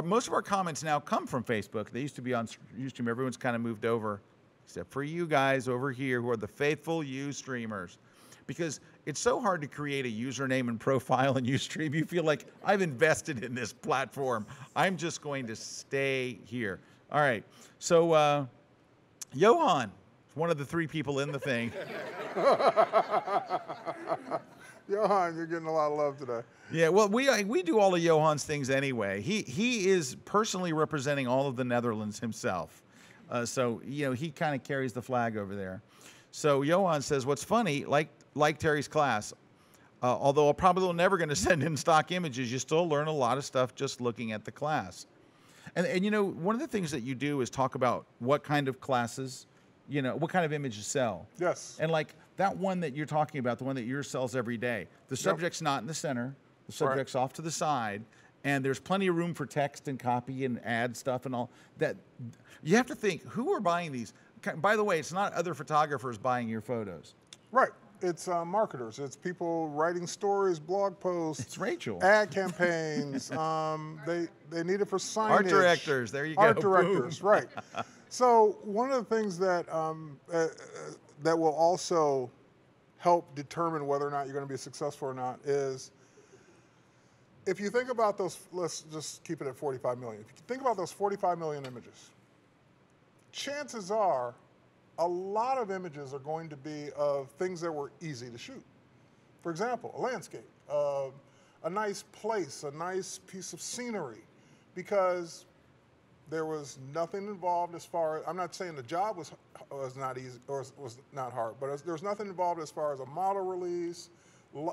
S1: most of our comments now come from Facebook. They used to be on Ustream. Everyone's kind of moved over, except for you guys over here who are the faithful Ustreamers. Because it's so hard to create a username and profile in Ustream. You feel like I've invested in this platform. I'm just going to stay here. All right. So, Johan, one of the 3 people in the thing.
S13: Johan, you're getting a lot of love today.
S1: Yeah, well, we do all of Johan's things anyway. He is personally representing all of the Netherlands himself. So, you know, he kind of carries the flag over there. So Johan says, what's funny, like Terry's class, although I'm probably never going to send in stock images, you still learn a lot of stuff just looking at the class. And you know, one of the things that you do is talk about what kind of classes, you know, what kind of images sell.
S13: Yes.
S1: And like that one that you're talking about, the one that yours sells every day, the subject's not in the center, the subject's off to the side, and there's plenty of room for text and copy and ad stuff and all that. You have to think, who are buying these? By the way, it's not other photographers buying your photos.
S13: Right. It's marketers. It's people writing stories, blog posts.
S1: It's Rachel.
S13: Ad campaigns. They need it for signage.
S1: Art directors. There you go.
S13: Art directors.
S1: Boom.
S13: Right. So one of the things that that will also help determine whether or not you're going to be successful or not is if you think about those. Let's just keep it at 45 million. If you think about those 45 million images, chances are a lot of images are going to be of things that were easy to shoot. For example, a landscape, a nice place, a nice piece of scenery, because there was nothing involved as far as, I'm not saying the job was not easy or was not hard, but there was nothing involved as far as a model release,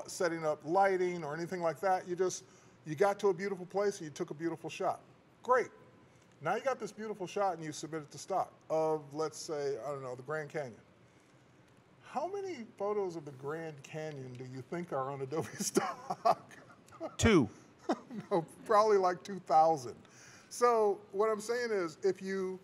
S13: setting up lighting or anything like that. You got to a beautiful place and you took a beautiful shot. Great. Now you got this beautiful shot and you submit it to stock of, let's say, I don't know, the Grand Canyon. How many photos of the Grand Canyon do you think are on Adobe Stock?
S1: 2.
S13: No, probably like 2,000. So what I'm saying is if you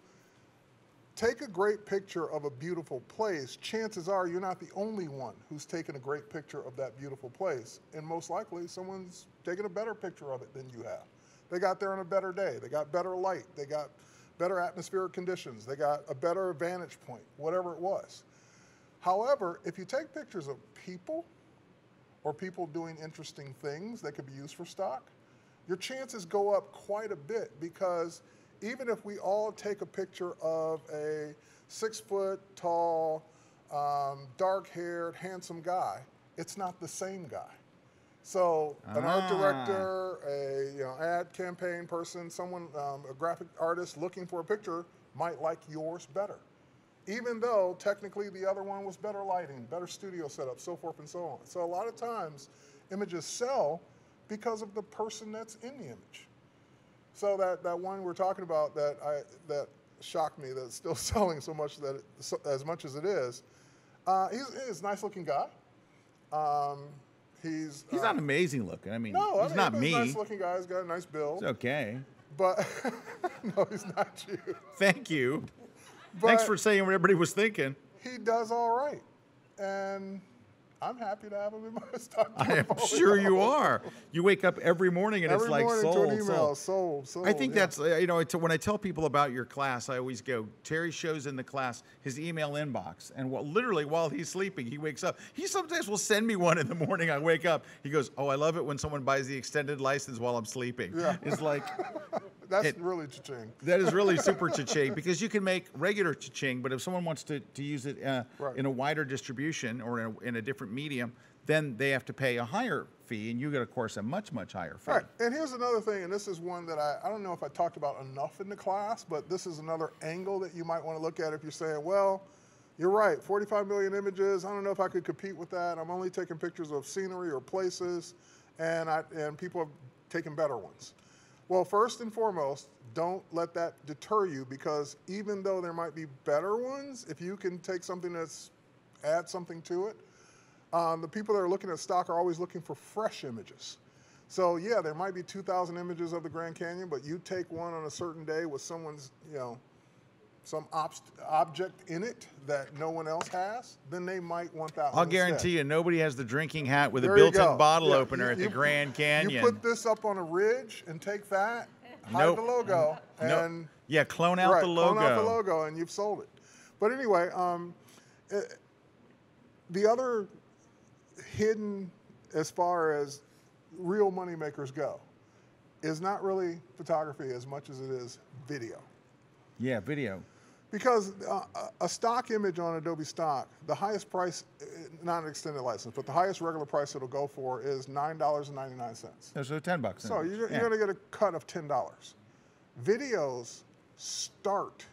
S13: take a great picture of a beautiful place, chances are you're not the only one who's taken a great picture of that beautiful place. And most likely someone's taken a better picture of it than you have. They got there on a better day. They got better light. They got better atmospheric conditions. They got a better vantage point, whatever it was. However, if you take pictures of people or people doing interesting things that could be used for stock, your chances go up quite a bit, because even if we all take a picture of a 6-foot tall, dark-haired, handsome guy, it's not the same guy. So an art director, a ad campaign person, someone, a graphic artist looking for a picture might like yours better, even though technically the other one was better lighting, better studio setup, so forth and so on. So a lot of times images sell because of the person that's in the image. So that one we're talking about that shocked me, that's still selling so much, as much as it is. He's a nice looking guy. He's
S1: not amazing looking. I mean,
S13: no,
S1: he's not me.
S13: He's a nice looking guy. He's got a nice build.
S1: It's okay.
S13: But no, he's not you.
S1: Thank you.
S13: But
S1: thanks for saying what everybody was thinking.
S13: He does all right. And I'm happy to have them in my stock
S1: I am
S13: portfolio.
S1: sure you are. You wake up every morning and
S13: Every
S1: it's like
S13: morning
S1: sold,
S13: to an email, sold.
S1: I think that's, you know, when I tell people about your class, I always go, Terry shows in the class his email inbox. And literally while he's sleeping, he wakes up. He sometimes will send me one in the morning. I wake up. He goes, oh, I love it when someone buys the extended license while I'm sleeping.
S13: Yeah.
S1: It's like.
S13: That's really cha-ching.
S1: That is really super cha-ching because you can make regular cha-ching, but if someone wants to use it in a wider distribution or in a different medium, then they have to pay a higher fee, and you get, of course, a much, much higher fee.
S13: Right, and here's another thing, and this is one that I don't know if I talked about enough in the class, but this is another angle that you might want to look at if you're saying, well, you're right, 45 million images, I don't know if I could compete with that. I'm only taking pictures of scenery or places, and people have taken better ones. Well, first and foremost, don't let that deter you, because even though there might be better ones, if you can take something add something to it, the people that are looking at stock are always looking for fresh images. So yeah, there might be 2,000 images of the Grand Canyon, but you take one on a certain day with someone's, you know, some object in it that no one else has, then they might want that one
S1: I'll guarantee you, nobody has the drinking hat with
S13: There
S1: a
S13: you
S1: built-in
S13: go.
S1: bottle
S13: Yeah,
S1: opener at the Grand Canyon.
S13: You put this up on a ridge and take that, hide the logo, and
S1: yeah, clone out the logo.
S13: Clone out the logo, and you've sold it. But anyway, the other hidden, as far as real money makers go, is not really photography as much as it is video.
S1: Yeah, video.
S13: Because a stock image on Adobe Stock, the highest price, not an extended license, but the highest regular price it'll go for is $9.99.
S1: So $10.
S13: So you're going to get a cut of $10. Videos start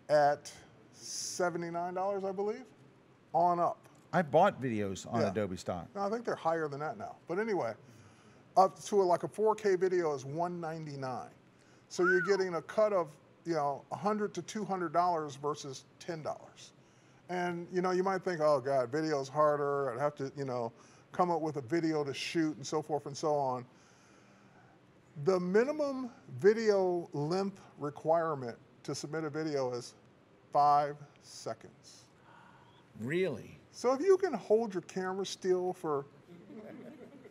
S13: at $79, I believe, on up.
S1: I bought videos on Adobe Stock.
S13: No, I think they're higher than that now. But anyway, up to like a 4K video is $199. So you're getting a cut of, you know, $100 to $200 versus $10. And, you know, you might think, oh God, video's harder. I'd have to, you know, come up with a video to shoot and so forth and so on. The minimum video length requirement to submit a video is 5 seconds.
S1: Really?
S13: So if you can hold your camera still for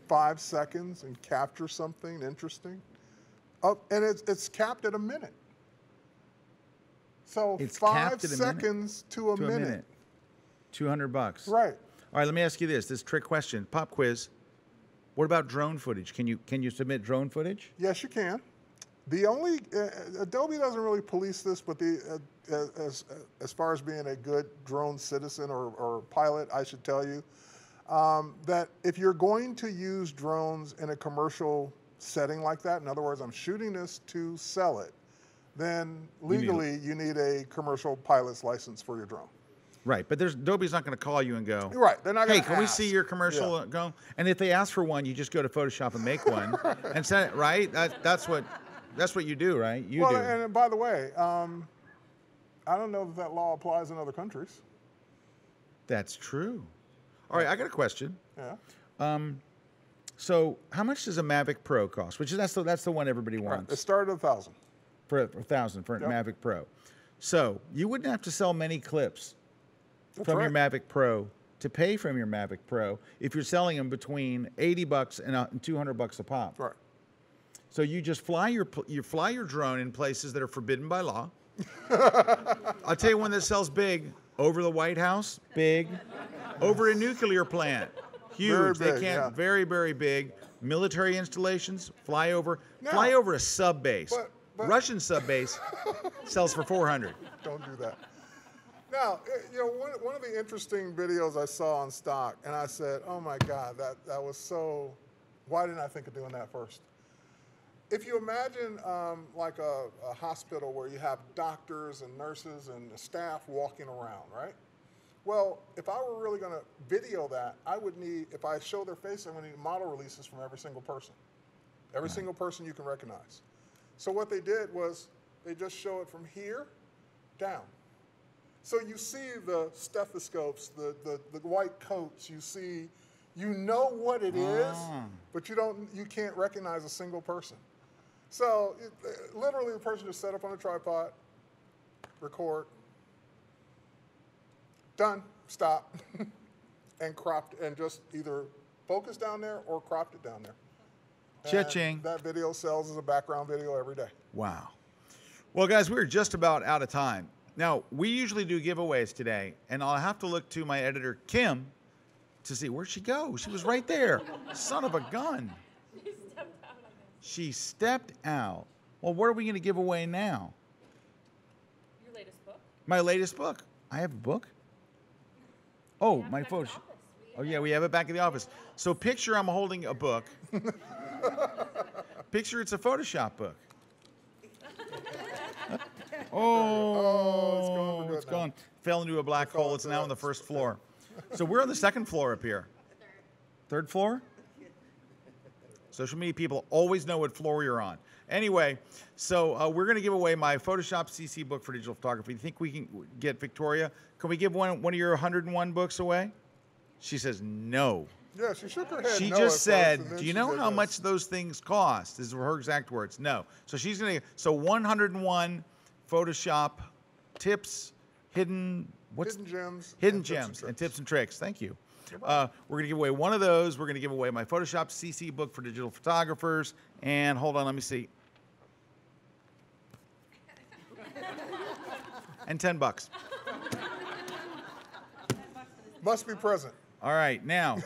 S13: 5 seconds and capture something interesting, and it's capped at a minute. So
S1: It's
S13: 5 seconds to a minute.
S1: $200.
S13: Right.
S1: All right, let me ask you this trick question, pop quiz. What about drone footage? Can you submit drone footage?
S13: Yes, you can. The only, Adobe doesn't really police this, but as far as being a good drone citizen or pilot, I should tell you, that if you're going to use drones in a commercial setting like that, in other words, I'm shooting this to sell it, then legally you need a commercial pilot's license for your drone.
S1: Right, but Adobe's not going to call you and go,
S13: right, they're not going
S1: hey,
S13: to
S1: can we see your commercial go? And if they ask for one, you just go to Photoshop and make one and send it, right? That's what you do, right? You do.
S13: And by the way, I don't know that law applies in other countries.
S1: That's true. All right, I got a question.
S13: Yeah.
S1: So how much does a Mavic Pro cost? That's the one everybody wants.
S13: It started at $1,000.
S1: For $1,000 for a Mavic Pro. So you wouldn't have to sell many clips from your Mavic Pro to pay from your Mavic Pro if you're selling them between $80 and $200 a pop.
S13: Right.
S1: So you just fly your drone in places that are forbidden by law. I'll tell you one that sells big: over the White House, big; over a nuclear plant, huge.
S13: Very big,
S1: they can't.
S13: yeah.
S1: Very, very big. Military installations, fly over a sub base. Russian sub base sells for $400.
S13: Don't do that. Now, you know, one of the interesting videos I saw on stock, and I said, oh my God, that was so, why didn't I think of doing that first? If you imagine like a hospital where you have doctors and nurses and staff walking around, right? Well, if I were really going to video that, I would need, if I show their face, I'm going to need model releases from every single person. Every single person you can recognize. So what they did was they just show it from here down. So you see the stethoscopes, the white coats, you know what it is, but you can't recognize a single person. So literally the person just set up on a tripod, record, done, stop. and cropped and just either focused down there or cropped it down there.
S1: Cha-ching.
S13: That video sells as a background video every day.
S1: Wow. Well, guys, we're just about out of time. Now, we usually do giveaways today, and I'll have to look to my editor, Kim, to see where'd she go. She was right there. Son of a gun. She stepped out. Well, what are we going to give away now?
S18: Your latest book?
S1: My latest book. I have a book? Oh, my photo. Oh, yeah, we have it back in the office. So picture I'm holding a book. Picture it's a Photoshop book. Oh, it's gone. Fell into a black hole. It's now on the first floor. So we're on the second floor up here. Third floor? Social media people always know what floor you're on. Anyway, so we're going to give away my Photoshop CC book for digital photography. You think we can get Victoria? Can we give one of your 101 books away? She says no.
S13: Yeah, she shook her head.
S1: She
S13: no
S1: just
S13: at first,
S1: said, do you know how much those things cost? These were her exact words. No. So she's going to, so 101 Photoshop tips, hidden gems and tips and tricks. Thank you. We're going to give away one of those. We're going to give away my Photoshop CC book for digital photographers. And hold on, let me see. And $10.
S13: Must be present.
S1: All right, now,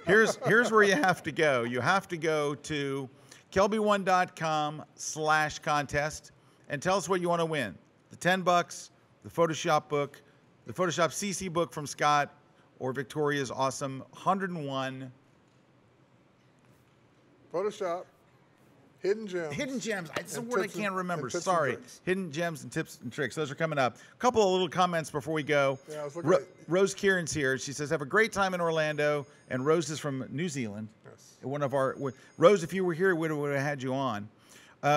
S1: here's where you have to go. You have to go to kelby1.com/contest and tell us what you want to win. The $10, the Photoshop book, the Photoshop CC book from Scott, or Victoria's awesome 101
S13: Photoshop, hidden gems.
S1: Hidden gems. It's a
S13: and
S1: word I
S13: tips
S1: can't
S13: and-
S1: remember.
S13: and tips and
S1: Sorry.
S13: tricks.
S1: Hidden gems and tips and tricks. Those are coming up. A couple of little comments before we go.
S13: Yeah, I was looking at-
S1: Rose Kieran's here. She says, have a great time in Orlando. And Rose is from New Zealand.
S13: Yes.
S1: One of our Rose, if you were here, we would have had you on.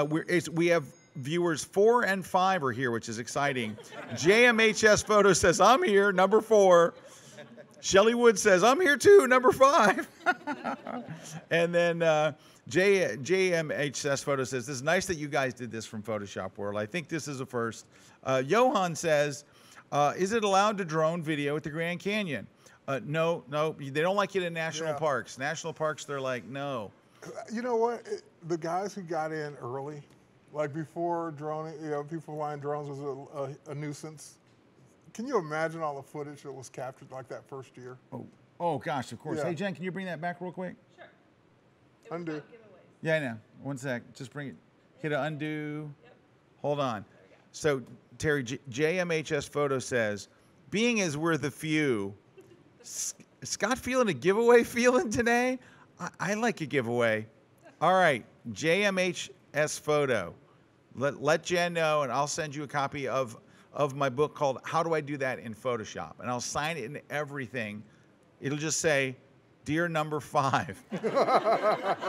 S1: We have viewers 4 and 5 are here, which is exciting. JMHS Photo says, I'm here, number 4. Shelly Wood says, I'm here too, number 5. And then JMHS Photo says, this is nice that you guys did this from Photoshop World. I think this is a first. Johan says, is it allowed to drone video at the Grand Canyon? No, they don't like it in national parks. National parks, they're like, no.
S13: You know what? The guys who got in early, like before droning, people flying drones was a nuisance. Can you imagine all the footage that was captured like that first year?
S1: Oh gosh, of course.
S13: Yeah.
S1: Hey, Jen, can you bring that back real quick?
S18: Sure.
S13: Undo.
S1: Yeah, I know. One sec. Just bring it. Hit an undo. Yep. Hold on. So, Terry, JMHS Photo says, being as we're the few, Scott feeling a giveaway feeling today? I like a giveaway. All right, JMHS Photo. Let Jen know, and I'll send you a copy of my book called How Do I Do That in Photoshop? And I'll sign it in everything. It'll just say, Dear number 5.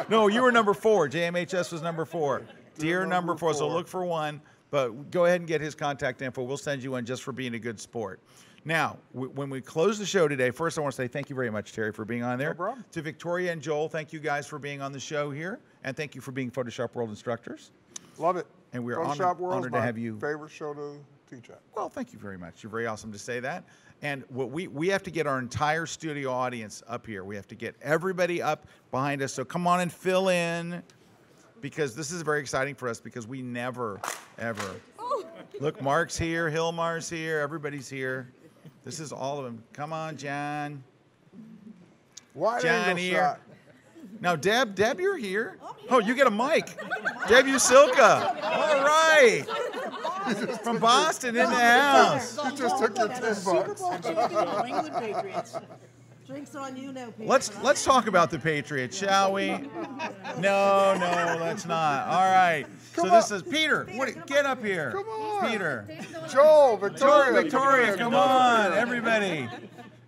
S1: No, you were number 4. JMHS was number 4. Dear number 4. So look for one, but go ahead and get his contact info. We'll send you one just for being a good sport. Now, when we close the show today, first I want to say thank you very much, Terry, for being on there.
S13: No problem.
S1: To Victoria and Joel, thank you guys for being on the show here. And thank you for being Photoshop World instructors.
S13: Love it.
S1: And we're
S13: Photoshop World's
S1: honored to
S13: my
S1: have you.
S13: favorite show to teach at.
S1: Well, thank you very much. You're very awesome to say that. And what we have to get our entire studio audience up here. We have to get everybody up behind us. So come on and fill in, because this is very exciting for us, because we never, ever. Look, Mark's here, Hilmar's here, everybody's here. This is all of them. Come on, John.
S13: Wide
S1: John
S13: angle
S1: here.
S13: shot.
S1: Now, Deb, you're here. Oh, you get a mic. Deb Usilka. All right. From Boston in the house.
S13: You just took your $10.
S19: Super Bowl champion New England Patriots. Drinks on you now, Patriots.
S1: Let's talk about the Patriots, shall we? No, let's not. All right. So this is Peter. Get up here.
S13: Come on.
S1: Peter.
S13: Joel, Victoria.
S1: Victoria, come on, everybody.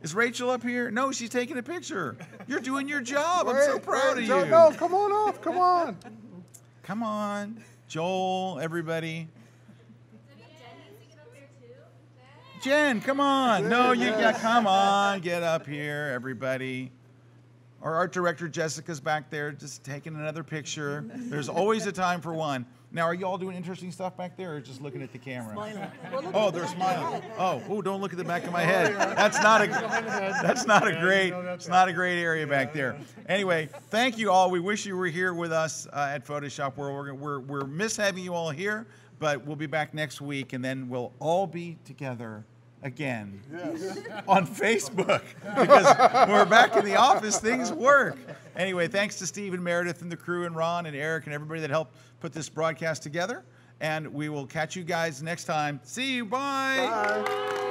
S1: Is Rachel up here? No, she's taking a picture. You're doing your job. I'm so proud of you.
S13: No, come on up. Come on.
S1: Come on. Joel, everybody. Jen, come on. No, come on. Get up here, everybody. Our art director, Jessica's back there just taking another picture. There's always a time for one. Now, are you all doing interesting stuff back there or just looking at the camera?
S19: Smiling.
S1: Oh, they're smiling. Oh, don't look at the back of my head. That's not a great area back there. Anyway, thank you all. We wish you were here with us at Photoshop World. We're miss having you all here, but we'll be back next week, and then we'll all be together again on Facebook, because when we're back in the office, things work. Anyway, thanks to Steve and Meredith and the crew and Ron and Eric and everybody that helped put this broadcast together. And we will catch you guys next time. See you. Bye.
S12: Bye.